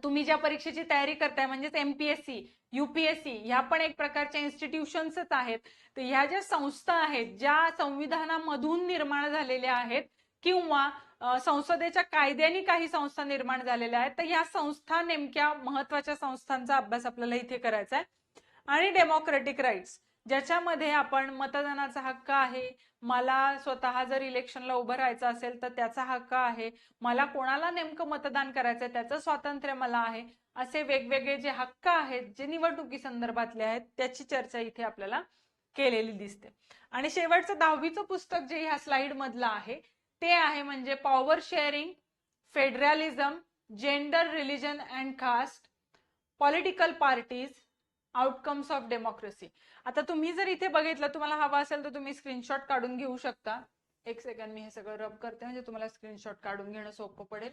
तुम्ही ज्या परीक्षेची तयारी करताय म्हणजेच एमपीएससी, युपीएससी, ह्या पण एक प्रकारच्या इन्स्टिट्यूशन्सच आहेत. तर ह्या ज्या संस्था आहेत ज्या संविधानामधून निर्माण झालेल्या आहेत किंवा संसदेच्या कायद्याने काही संस्था निर्माण झालेल्या आहेत, तर ह्या संस्था नेमक्या महत्वाच्या संस्थांचा अभ्यास आपल्याला इथे करायचा आहे. आणि डेमोक्रेटिक राईट्स, ज्याच्यामध्ये आपण मतदानाचा हक्क आहे, मला स्वतः जर इलेक्शनला उभं राहायचं असेल तर त्याचा हक्क आहे, मला कोणाला नेमकं मतदान करायचंय त्याचं स्वातंत्र्य मला आहे, असे वेगवेगळे जे हक्क आहेत जे निवडणुकी संदर्भातले आहेत त्याची चर्चा इथे आपल्याला केलेली दिसते. आणि शेवटचं 10वीचं पुस्तक जे ह्या स्लाइड मधलं आहे ते आहे म्हणजे power sharing, federalism, gender, religion and caste, political parties, outcomes of democracy. आता तुम्ही जर इथे बघितलं, तुम्हाला हवा असेल तर तुम्ही स्क्रीनशॉट काढून घेऊ शकता. एक सेकंड मी हे सगळं रब करते म्हणजे तुम्हाला स्क्रीनशॉट काढून घेणं सोपं पडेल.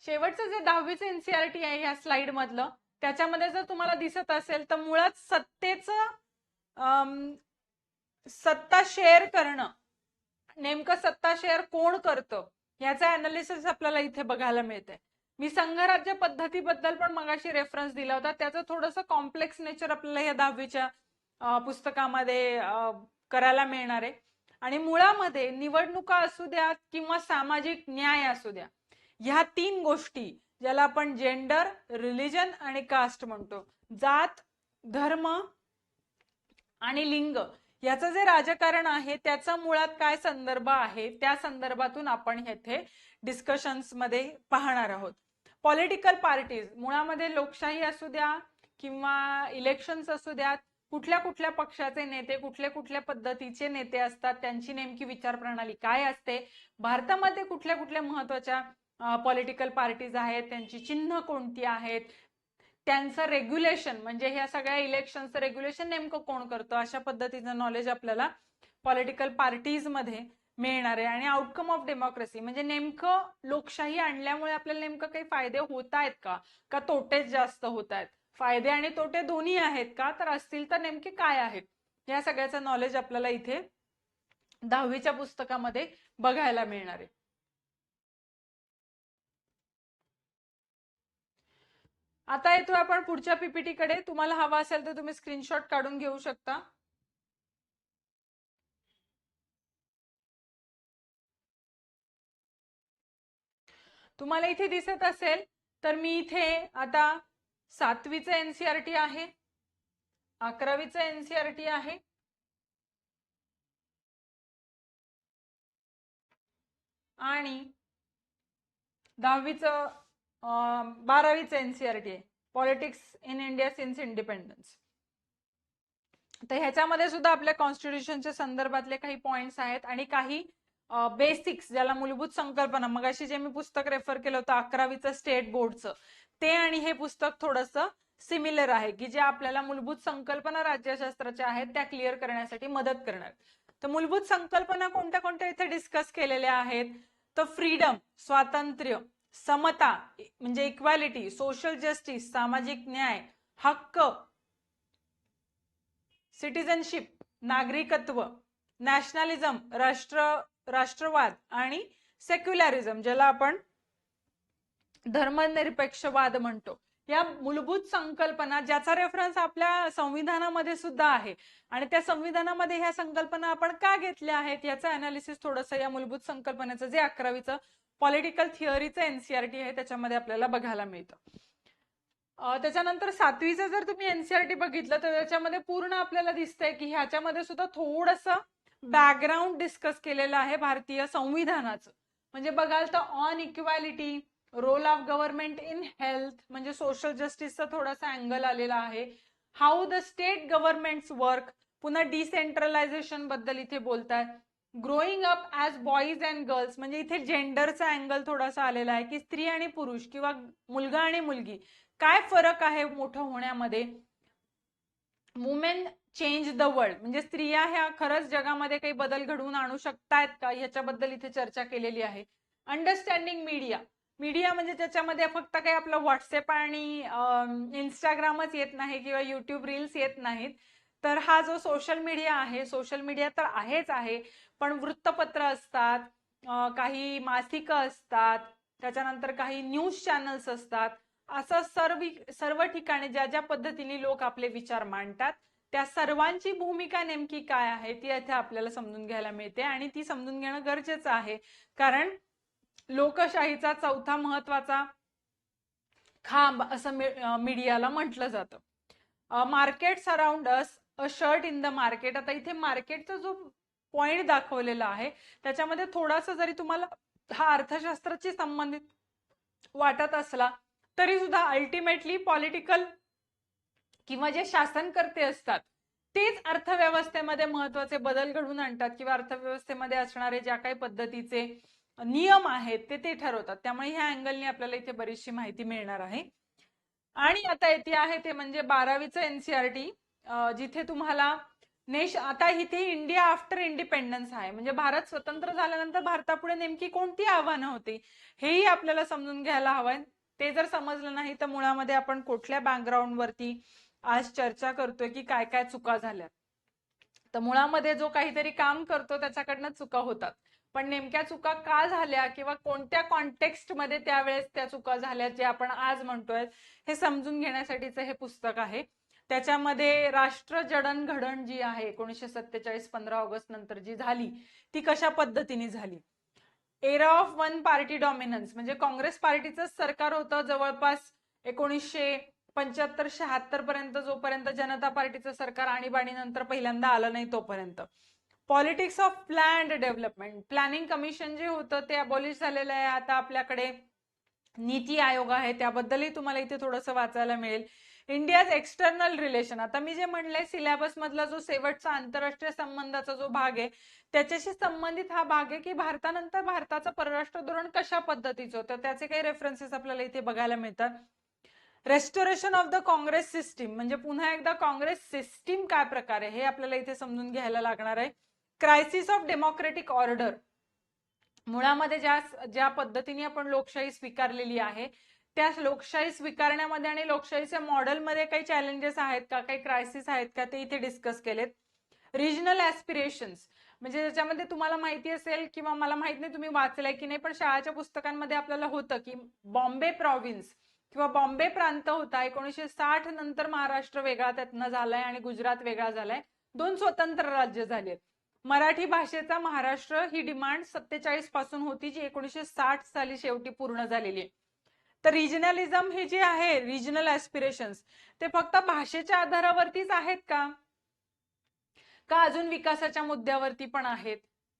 शेवटचं जे 10वीचं एनसीईआरटी आहे ह्या स्लाइड मधलं, त्याच्यामध्ये जर तुम्हाला दिसत असेल तर मुळात सत्ता शेअर करणं, नेमकं सत्ता शेअर कोण करतं याचा अनालिसिस आपल्याला इथे बघायला मिळते. मी संघराज्य पद्धतीबद्दल पण मगाशी रेफरन्स दिला होता, त्याचं थोडंसं कॉम्प्लेक्स नेचर आपल्याला या 10वीच्या पुस्तकामध्ये करायला मिळणार आहे. आणि मुळामध्ये निवडणुका असू द्या किंवा सामाजिक न्याय असू द्या, ह्या 3 गोष्टी ज्याला आपण जेंडर, रिलिजन आणि कास्ट म्हणतो, जात, धर्म आणि लिंग याचं जे राजकारण आहे त्याचा मुळात काय संदर्भ आहे त्या संदर्भातून आपण येथे डिस्कशन्स मध्ये पाहणार आहोत. पॉलिटिकल पार्टीज मुळामध्ये लोकशाही असू द्या किंवा इलेक्शन्स असू द्यात, कुठल्या कुठल्या पक्षाचे नेते कुठल्या कुठल्या पद्धतीचे नेते असतात, त्यांची नेमकी विचारप्रणाली काय असते, भारतामध्ये कुठल्या कुठल्या महत्वाच्या पॉलिटिकल पार्टीज आहेत, त्यांची चिन्ह कोणती आहेत, त्यांचं रेग्युलेशन म्हणजे ह्या सगळ्या इलेक्शनचं रेग्युलेशन नेमकं कोण करतं, अशा पद्धतीचं नॉलेज आपल्याला पॉलिटिकल पार्टीज मध्ये मिळणार आहे. आणि आउटकम ऑफ डेमोक्रेसी म्हणजे नेमकं लोकशाही आणल्यामुळे आपल्याला नेमकं काही फायदे होत आहेत का तोटेच जास्त होत आहेत, फायदे आणि तोटे दोन्ही आहेत का, तर असतील तर नेमके काय आहेत, या सगळ्याचं नॉलेज आपल्याला इथे 10वीच्या पुस्तकामध्ये बघायला मिळणार आहे. आता येतो आपण पुढच्या पीपीटी कडे. तुम्हाला हवा असेल तर तुम्ही स्क्रीनशॉट काढून घेऊ शकता. तुम्हाला इथे दिसत असेल तर मी इथे आता 7वीचं एनसीईआरटी आहे, 11वीचं एनसीईआरटी आहे आणि 12वीचं एनसीईआरटी आहे, politics in India since independence. तर ह्याच्यामध्ये सुद्धा आपल्या कॉन्स्टिट्यूशनच्या संदर्भातले काही पॉइंट्स आहेत आणि काही बेसिक्स ज्याला मूलभूत संकल्पना, मगाशी जे मी पुस्तक रेफर केलं होतं 11वीचं स्टेट बोर्डचं, ते आणि हे पुस्तक थोडंसं सिमिलर आहे की जे आपल्याला मूलभूत संकल्पना राज्यशास्त्राच्या आहेत त्या क्लिअर करण्यासाठी मदत करणार. तर मूलभूत संकल्पना कोणत्या कोणत्या इथे डिस्कस केलेल्या आहेत, तर फ्रीडम स्वातंत्र्य, समता म्हणजे इक्वॅलिटी, सोशल जस्टिस सामाजिक न्याय, हक्क, सिटिझनशिप नागरिकत्व, नॅशनलिझम राष्ट्रवाद आणि सेक्युलरिझम ज्याला आपण धर्मनिरपेक्षवाद म्हणतो, या मूलभूत संकल्पना ज्याचा रेफरन्स आपल्या संविधानामध्ये सुद्धा आहे आणि त्या संविधानामध्ये ह्या संकल्पना आपण का घेतल्या आहेत याचं अनालिसिस थोडंसं या मूलभूत संकल्पनेचं जे 11वीचं पॉलिटिकल थिअरीचं एनसीईआरटी आहे त्याच्यामध्ये आपल्याला बघायला मिळतं. त्याच्यानंतर 7वीचं जर तुम्ही एनसीईआरटी बघितलं तर त्याच्यामध्ये पूर्ण आपल्याला दिसतंय की ह्याच्यामध्ये सुद्धा थोडंसं बॅकग्राऊंड डिस्कस केलेलं आहे भारतीय संविधानाचं. म्हणजे बघाल तर on equality, role of government in health म्हणजे सोशल जस्टिसचा थोडासा अँगल आलेला आहे, how the state governments work, पुन्हा डिसेंट्रलायझेशन बद्दल इथे बोलतात, growing up as boys and girls म्हणजे इथे जेंडरचा अँगल थोडासा आलेला आहे की स्त्री आणि पुरुष किंवा मुलगा आणि मुलगी काय फरक आहे मोठं होण्यामध्ये, वुमेन चेंज द वर्ल्ड म्हणजे स्त्रिया ह्या खरंच जगामध्ये काही बदल घडवून आणू शकतायत का ह्याच्याबद्दल इथे चर्चा केलेली आहे. अंडरस्टँडिंग मीडिया, मीडिया म्हणजे त्याच्यामध्ये फक्त काही आपलं व्हॉट्सअप आणि इंस्टाग्रामच येत नाही किंवा युट्यूब रील्स येत नाहीत, तर हा जो सोशल मीडिया आहे, सोशल मीडिया तर आहेच आहे पण वृत्तपत्र असतात, काही मासिकं असतात, त्याच्यानंतर काही न्यूज चॅनल्स असतात, असं सर्व ठिकाणी ज्या ज्या पद्धतीने लोक आपले विचार मांडतात त्या सर्वांची भूमिका नेमकी काय आहे ती इथे आपल्याला समजून घ्यायला मिळते आणि ती समजून घेणं गरजेचं आहे कारण लोकशाहीचा चौथा महत्वाचा खांब असं मीडियाला म्हटलं जातं. Markets around us, a shirt in the market. आता इथे मार्केटचा जो पॉइंट दाखवलेला आहे त्याच्यामध्ये थोडासा जरी तुम्हाला हा अर्थशास्त्राशी संबंधित वाटत असला तरी सुद्धा अल्टिमेटली पॉलिटिकल किंवा जे शासनकर्ते असतात तेच अर्थव्यवस्थेमध्ये महत्वाचे बदल घडवून आणतात किंवा अर्थव्यवस्थेमध्ये असणारे ज्या काही पद्धतीचे नियम आहेत ते ठरवतात. त्यामुळे ह्या अँगलने आपल्याला इथे बरीचशी माहिती मिळणार आहे. आणि आता येते आहे ते म्हणजे 12वीचं एनसीईआरटी, जिथे तुम्हाला आता इथे इंडिया आफ्टर इंडिपेंडन्स आहे म्हणजे भारत स्वतंत्र झाल्यानंतर भारतापुढे नेमकी कोणती आव्हानं होती हेही आपल्याला समजून घ्यायला हवंय. ते जर समजलं नाही तर मुळामध्ये आपण कुठल्या बॅकग्राऊंड वरती आज चर्चा करतोय की काय काय चुका झाल्या, तर मुळामध्ये जो काहीतरी काम करतो त्याच्याकडनं चुका होतात पण नेमक्या चुका का झाल्या किंवा कोणत्या कॉन्टेक्स्ट मध्ये त्यावेळेस त्या चुका झाल्या जे आपण आज म्हणतोय हे समजून घेण्यासाठीचं हे पुस्तक आहे. त्याच्यामध्ये राष्ट्र जडणघडण जी आहे 1947 15 ऑगस्ट नंतर जी झाली ती कशा पद्धतीने झाली, era of one party dominance म्हणजे काँग्रेस पार्टीचं सरकार होतं जवळपास 1950 75-76 पर्यंत जोपर्यंत जनता पार्टीचं सरकार आणीबाणीनंतर पहिल्यांदा आलं नाही तोपर्यंत. Politics of planned development, planning commission जे होतं ते अबॉलिश झालेलं आहे. आता आपल्याकडे नीती आयोग आहे, त्याबद्दलही तुम्हाला इथे थोडंसं वाचायला मिळेल. इंडियाज एक्सटर्नल रिलेशन, आता मी जे म्हणले सिलेबस मधला जो शेवटचा आंतरराष्ट्रीय संबंधाचा जो भाग आहे त्याच्याशी संबंधित हा भाग आहे की भारतानंतर भारताचं परराष्ट्र धोरण कशा पद्धतीचं होतं, त्याचे काही रेफरन्सेस आपल्याला इथे बघायला मिळतात. Restoration of the Congress system, म्हणजे पुन्हा एकदा काँग्रेस सिस्टीम काय प्रकारे हे आपल्याला इथे समजून घ्यायला लागणार आहे. क्रायसिस ऑफ डेमोक्रेटिक ऑर्डर, मुळामध्ये ज्या पद्धतीने आपण लोकशाही स्वीकारलेली आहे त्या लोकशाही स्वीकारण्यामध्ये आणि लोकशाहीच्या मॉडेलमध्ये काही चॅलेंजेस आहेत का, काही क्रायसिस आहेत का, ते इथे डिस्कस केलेत. रिजनल ऍस्पिरेशन्स, म्हणजे ज्याच्यामध्ये तुम्हाला माहिती असेल किंवा मला माहित नाही तुम्ही वाचलंय की नाही, पण शाळेच्या पुस्तकांमध्ये आपल्याला होतं की बॉम्बे प्रॉव्हिन्स किंवा बॉम्बे प्रांत होता 1960 नंतर महाराष्ट्र वेगळा त्यातनं झालाय आणि गुजरात वेगळा झालाय, 2 स्वतंत्र राज्य झालेत. मराठी भाषेचा महाराष्ट्र ही डिमांड 47 पासून होती जी 1960 साली शेवटी पूर्ण झालेली आहे. तर रिजनलिझम हे जे आहे, रिजनल ऍस्पिरेशन्स, ते फक्त भाषेच्या आधारावरतीच आहेत का अजून विकासाच्या मुद्द्यावरती पण आहेत,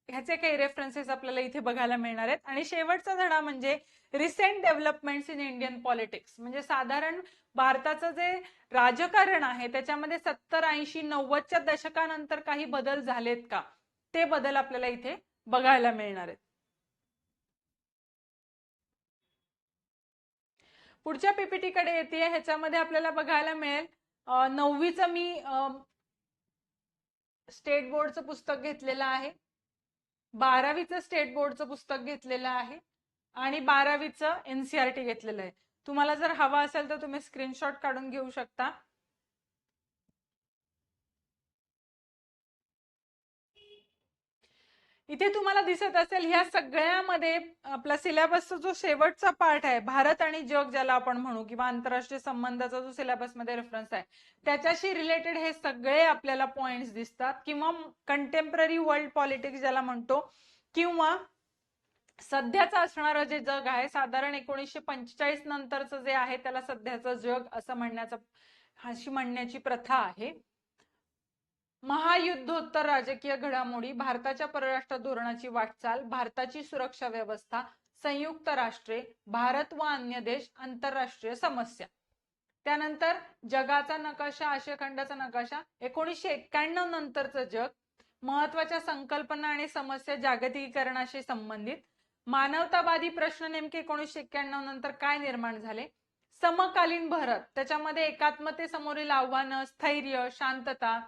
ह्याचे काही रेफरन्सेस आपल्याला इथे बघायला मिळणार आहेत. आणि शेवटचा धडा म्हणजे recent developments in Indian politics, म्हणजे साधारण भारताचं जे राजकारण आहे त्याच्यामध्ये 70, 80, 90च्या दशकानंतर काही बदल झालेत का, ते बदल आपल्याला इथे बघायला मिळणार आहेत. पुढच्या पीपीटी कडे येते, ह्याच्यामध्ये आपल्याला बघायला मिळेल 9वीचं मी स्टेट बोर्डचं पुस्तक घेतलेलं आहे, 12वीचं स्टेट बोर्डचं पुस्तक घेतलेलं आहे आणि 12वीचं एनसीईआरटी घेतलेलं आहे. तुम्हाला जर हवा असेल तर तुम्ही स्क्रीनशॉट काढून घेऊ शकता. इथे तुम्हाला दिसत असेल ह्या सगळ्यामध्ये आपला सिलेबसचा जो शेवटचा पार्ट आहे, भारत आणि जग ज्याला आपण म्हणू किंवा आंतरराष्ट्रीय संबंधाचा जो सिलेबस मध्ये रेफरन्स आहे त्याच्याशी रिलेटेड हे सगळे आपल्याला पॉइंट्स दिसतात, किंवा कंटेम्पररी वर्ल्ड पॉलिटिक्स ज्याला म्हणतो, किंवा सध्याचं असणारं जे जग आहे साधारण 1945 नंतरचं जे आहे त्याला सध्याचं जग असं म्हणण्याची प्रथा आहे. महायुद्धोत्तर राजकीय घडामोडी, भारताच्या परराष्ट्र धोरणाची वाटचाल, भारताची सुरक्षा व्यवस्था, संयुक्त राष्ट्रे, भारत व अन्य देश, आंतरराष्ट्रीय समस्या. त्यानंतर जगाचा नकाशा, आशिया खंडाचा नकाशा, 1991 नंतरचं जग, महत्वाच्या संकल्पना आणि समस्या जागतिकीकरणाशी संबंधित, मानवतावादी प्रश्न नेमके 1991 नंतर काय निर्माण झाले, समकालीन भारत, त्याच्यामध्ये एकात्मतेसमोरील आव्हानं, स्थैर्य, शांतता,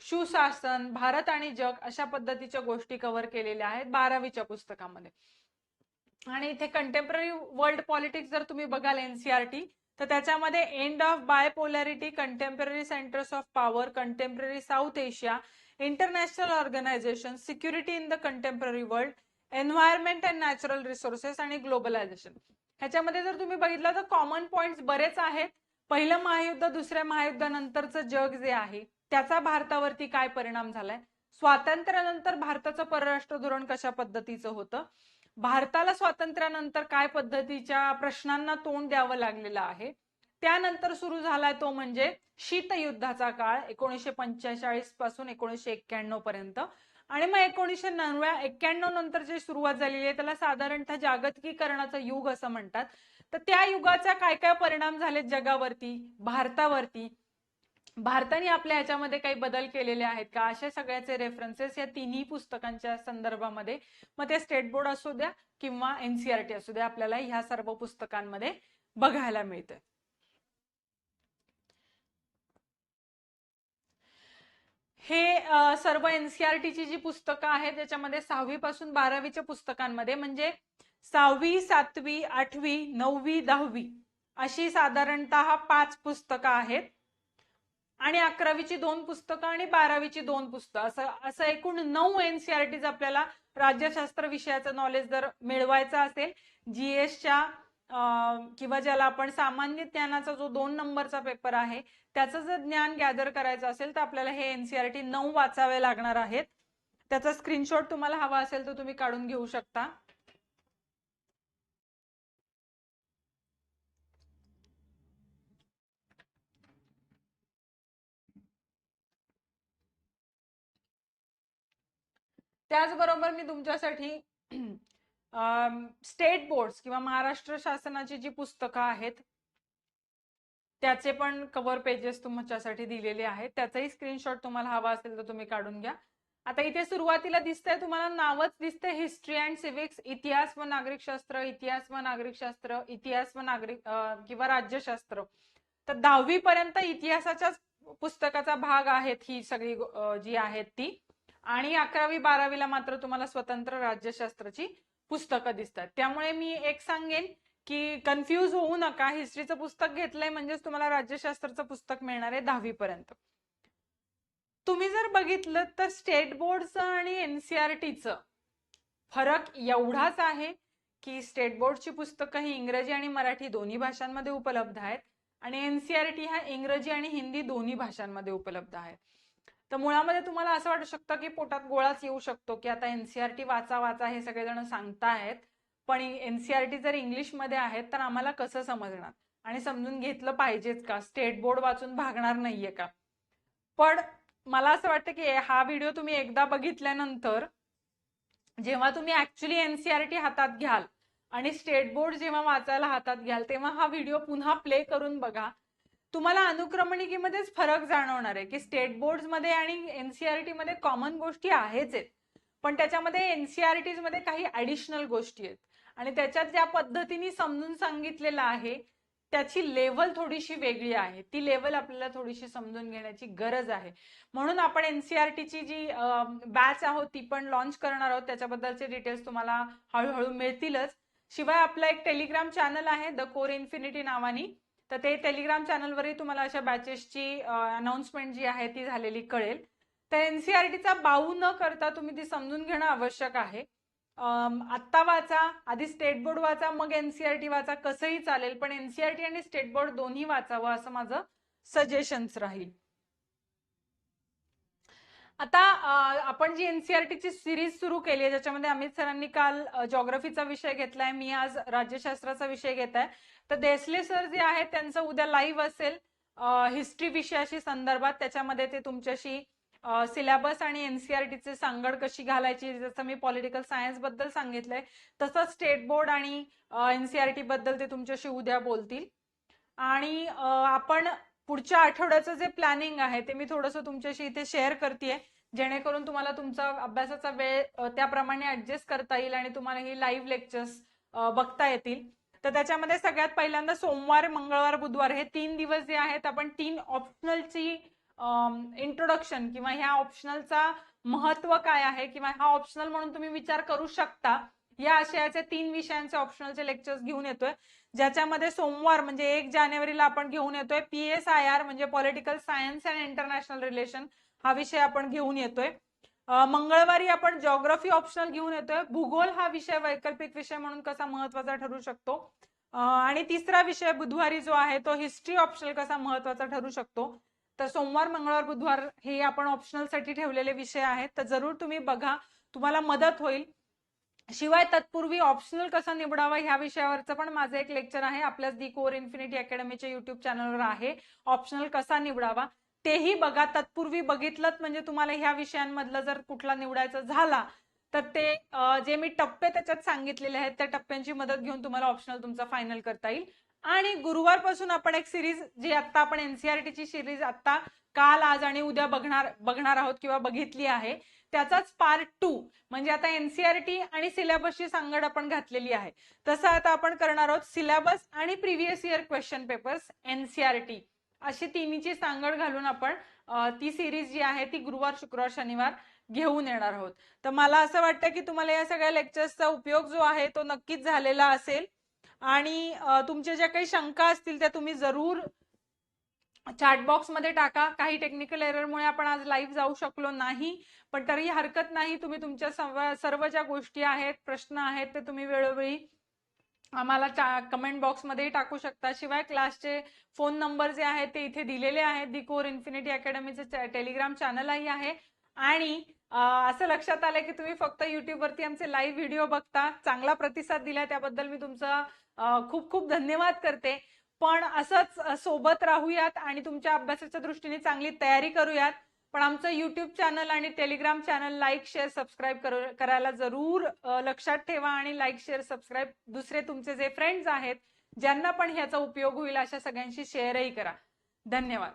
सुशासन, भारत आणि जग अशा पद्धतीच्या गोष्टी कव्हर केलेल्या आहेत 12वीच्या पुस्तकामध्ये. आणि इथे कंटेम्पररी वर्ल्ड पॉलिटिक्स जर तुम्ही बघाल एनसीईआरटी तर त्याच्यामध्ये end of bipolarity, contemporary centres of power, contemporary South Asia, international organisation, security in the contemporary world, environment and natural resources आणि ग्लोबलायझेशन, ह्याच्यामध्ये जर तुम्ही बघितलं तर कॉमन पॉइंट्स बरेच आहेत. पहिलं महायुद्ध, दुसऱ्या महायुद्धानंतरचं जग जे आहे त्याचा भारतावरती काय परिणाम झालाय, स्वातंत्र्यानंतर भारताचं परराष्ट्र धोरण कशा पद्धतीचं होतं, भारताला स्वातंत्र्यानंतर काय पद्धतीच्या प्रश्नांना तोंड द्यावं लागलेलं आहे, त्यानंतर सुरू झालाय तो म्हणजे शीतयुद्धाचा काळ 1945 पासून 1991 पर्यंत, आणि मग 1991 नंतर जी सुरुवात झालेली आहे त्याला साधारणतः जागतिकीकरणाचं युग असं म्हणतात. तर त्या युगाचा काय काय परिणाम झालेत जगावरती, भारतावरती, भारताने आपल्या ह्याच्यामध्ये काही बदल केलेले आहेत का, अशा सगळ्याचे रेफरन्सेस या तिन्ही पुस्तकांच्या संदर्भामध्ये, मग ते स्टेट बोर्ड असू द्या किंवा एनसीईआरटी असू द्या, आपल्याला ह्या सर्व पुस्तकांमध्ये बघायला मिळतं. हे सर्व एनसीईआरटीची जी पुस्तकं आहेत त्याच्यामध्ये 6वी पासून 12वीच्या पुस्तकांमध्ये, म्हणजे 6वी, 7वी, 8वी, 9वी, 10वी अशी साधारणतः 5 पुस्तकं आहेत, आणि 11वीची 2 पुस्तकं आणि 12वीची 2 पुस्तकं, असं एकूण 9 एनसीईआरटीज आपल्याला राज्यशास्त्र विषयाचं नॉलेज जर मिळवायचं असेल, जीएसच्या किंवा ज्याला आपण सामान्य ज्ञानाचा जो 2 नंबरचा पेपर आहे त्याचं जर ज्ञान गॅदर करायचं असेल तर आपल्याला हे एनसीईआरटी 9 वाचावे लागणार आहेत. त्याचा स्क्रीनशॉट तुम्हाला हवा असेल तर तुम्ही काढून घेऊ शकता. त्याचबरोबर मी तुमच्यासाठी स्टेट बोर्ड्स किंवा महाराष्ट्र शासनाची जी पुस्तकं आहेत त्याचे पण कव्हर पेजेस तुमच्यासाठी दिलेले आहेत. त्याचाही स्क्रीनशॉट तुम्हाला हवा असेल तर तुम्ही काढून घ्या. आता इथे सुरुवातीला दिसतंय तुम्हाला नावच दिसतंय हिस्ट्री अँड सिविक्स, इतिहास व नागरिकशास्त्र, इतिहास व नागरिकशास्त्र, इतिहास व नागरिक किंवा राज्यशास्त्र. तर 10वी पर्यंत इतिहासाच्याच पुस्तकाचा भाग आहेत ही सगळी जी आहेत ती. आणि 11वी 12वीला मात्र तुम्हाला स्वतंत्र राज्यशास्त्राची पुस्तकं दिसतात. त्यामुळे मी एक सांगेन की कन्फ्यूज होऊ नका. हिस्ट्रीचं पुस्तक घेतलंय म्हणजेच तुम्हाला राज्यशास्त्राचं पुस्तक मिळणार आहे 10वी पर्यंत. तुम्ही जर बघितलं तर स्टेट बोर्डचं आणि एनसीआरटीचं फरक एवढाच आहे की स्टेट बोर्डची पुस्तकं ही इंग्रजी आणि मराठी दोन्ही भाषांमध्ये उपलब्ध आहेत आणि एनसीआरटी हा इंग्रजी आणि हिंदी दोन्ही भाषांमध्ये उपलब्ध आहे. तर मुळामध्ये तुम्हाला असं वाटू शकतं की पोटात गोळाच येऊ शकतो की आता एनसीआरटी वाचा वाचा हे सगळेजण सांगतायत, पण एनसीआरटी जर इंग्लिश मध्ये आहेत तर आम्हाला कसं समजणार आणि समजून घेतलं पाहिजेच का? स्टेट बोर्ड वाचून भागणार नाहीये का? पण मला असं वाटतं की हा व्हिडिओ तुम्ही एकदा बघितल्यानंतर जेव्हा तुम्ही ऍक्च्युली एनसीआरटी हातात घ्याल आणि स्टेट बोर्ड जेव्हा वाचायला हातात घ्याल तेव्हा हा व्हिडिओ पुन्हा प्ले करून बघा. तुम्हाला अनुक्रमणिकेमध्येच फरक जाणवणार आहे की स्टेट बोर्ड मध्ये आणि एनसीआरटी मध्ये कॉमन गोष्टी आहेच आहेत, पण त्याच्यामध्ये एनसीआरटी मध्ये काही ऍडिशनल गोष्टी आहेत आणि त्याच्यात ज्या पद्धतीने समजून सांगितलेलं आहे त्याची लेव्हल थोडीशी वेगळी आहे. ती लेव्हल आपल्याला थोडीशी समजून घेण्याची गरज आहे. म्हणून आपण एनसीआरटीची जी बॅच आहोत ती पण लॉन्च करणार आहोत. त्याच्याबद्दलचे डिटेल्स तुम्हाला हळूहळू मिळतीलच. शिवाय आपला एक टेलिग्राम चॅनल आहे द कोर इन्फिनिटी नावानी, तर ते टेलिग्राम चॅनलवरही तुम्हाला अशा बॅचेसची अनाउन्समेंट जी आहे ती झालेली कळेल. तर एनसीआरटीचा बाऊ न करता तुम्ही ती समजून घेणं आवश्यक आहे. आत्ता वाचा, आधी स्टेट बोर्ड वाचा, मग एनसीआरटी वाचा, कसंही चालेल, पण एनसीआरटी आणि स्टेट बोर्ड दोन्ही वाचावं असं माझं सजेशन्स राहील. आता आपण जी एनसीआरटीची सिरीज सुरू केली आहे ज्याच्यामध्ये अमित सरांनी काल जॉग्रफीचा विषय घेतलाय, मी आज राज्यशास्त्राचा विषय घेत आहे. तर देसले सर जे आहेत त्यांचं उद्या लाईव्ह असेल हिस्ट्री विषयाशी संदर्भात. त्याच्यामध्ये ते तुमच्याशी सिलेबस आणि एनसीआरटीचे सांगड कशी घालायची, जसं मी पॉलिटिकल सायन्स बद्दल सांगितलंय तसंच स्टेट बोर्ड आणि एनसीआरटी बद्दल ते तुमच्याशी उद्या बोलतील. आणि आपण पुढच्या आठवड्याचं जे प्लॅनिंग आहे ते मी थोडंसं तुमच्याशी इथे शेअर करतेय, जेणेकरून तुम्हाला तुमचा अभ्यासाचा वेळ त्याप्रमाणे ऍडजस्ट करता येईल आणि तुम्हाला ही लाईव्ह लेक्चर्स बघता येतील. तर त्याच्यामध्ये सगळ्यात पहिल्यांदा सोमवार, मंगळवार, बुधवार हे 3 दिवस जे आहेत आपण 3 ऑप्शनलची इंट्रोडक्शन किंवा ह्या ऑप्शनलचा महत्व काय आहे किंवा हा ऑप्शनल म्हणून तुम्ही विचार करू शकता या आशयाचे 3 विषयांचे ऑप्शनलचे लेक्चर्स घेऊन येतोय. ज्याच्यामध्ये सोमवार म्हणजे 1 जानेवारीला आपण घेऊन येतोय PSIR म्हणजे political science and international relation हा विषय आपण घेऊन येतोय. मंगळवारी आपण जॉग्रफी ऑप्शनल घेऊन येतोय, भूगोल हा विषय वैकल्पिक विषय म्हणून कसा महत्वाचा ठरू शकतो. आणि तिसरा विषय बुधवारी जो आहे तो हिस्ट्री ऑप्शनल कसा महत्वाचा ठरू शकतो. तर सोमवार, मंगळवार, बुधवार हे आपण ऑप्शनल साठी ठेवलेले विषय आहेत, तर जरूर तुम्ही बघा, तुम्हाला मदत होईल. शिवाय तत्पूर्वी ऑप्शनल कसा निवडावा ह्या विषयावरचं पण माझं एक लेक्चर आहे आपल्या दी कोर इन्फिनिटी अकॅडमीच्या युट्यूब चॅनलवर आहे. ऑप्शनल कसा निवडावा तेही बघा. तत्पूर्वी बघितलं म्हणजे तुम्हाला ह्या विषयांमधलं जर कुठला निवडायचा झाला तर ते जे मी टप्पे त्याच्यात सांगितलेले आहेत त्या टप्प्यांची मदत घेऊन तुम्हाला ऑप्शनल तुमचा फायनल करता येईल. आणि गुरुवारपासून आपण एक सिरीज जी आता आपण एनसीआरटीची सिरीज आता काल, आज आणि उद्या बघणार आहोत किंवा बघितली आहे त्याचाच पार्ट 2 म्हणजे आता एनसीआरटी आणि सिलेबसची सांगड आपण घातलेली आहे, तसं आता आपण करणार आहोत सिलेबस आणि previous year question papers NCERT अशी तिन्हीची सांगड घालून आपण ती सिरीज जी आहे ती गुरुवार, शुक्रवार, शनिवार घेऊन येणार आहोत. तर मला असं वाटतं की तुम्हाला या सगळ्या लेक्चर्सचा उपयोग जो आहे तो नक्कीच झालेला असेल आणि तुमच्या ज्या काही शंका असतील त्या तुम्ही जरूर चॅट बॉक्स मध्ये टाका. काही टेक्निकल एररमुळे आपण आज लाईव्ह जाऊ शकलो नाही, पण तरी हरकत नाही. तुम्ही तुमच्या सर्व ज्या गोष्टी आहेत, प्रश्न आहेत ते तुम्ही वेळोवेळी आम्हाला कमेंट बॉक्स मध्ये टाकू शकता. शिवाय क्लासचे फोन नंबर जे आहेत ते इथे दिलेले आहेत. दी कोर इन्फिनिटी अकॅडमीचे टेलिग्राम चॅनलही आहे. आणि असं लक्षात आलं की तुम्ही फक्त युट्यूब वरती आमचे लाईव्ह व्हिडिओ बघता, चांगला प्रतिसाद दिला त्याबद्दल मी तुमचा खूप खूप धन्यवाद करते. पण असंच सोबत राहूयात आणि तुमच्या अभ्यासाच्या दृष्टीने चांगली तयारी करूयात. पण आमचं युट्यूब चॅनल आणि Telegram channel like share subscribe करायला जरूर लक्षात ठेवा आणि लाईक शेअर सबस्क्राईब दुसरे तुमचे जे फ्रेंड्स आहेत ज्यांना पण ह्याचा उपयोग होईल अशा सगळ्यांशी शेअरही करा. धन्यवाद.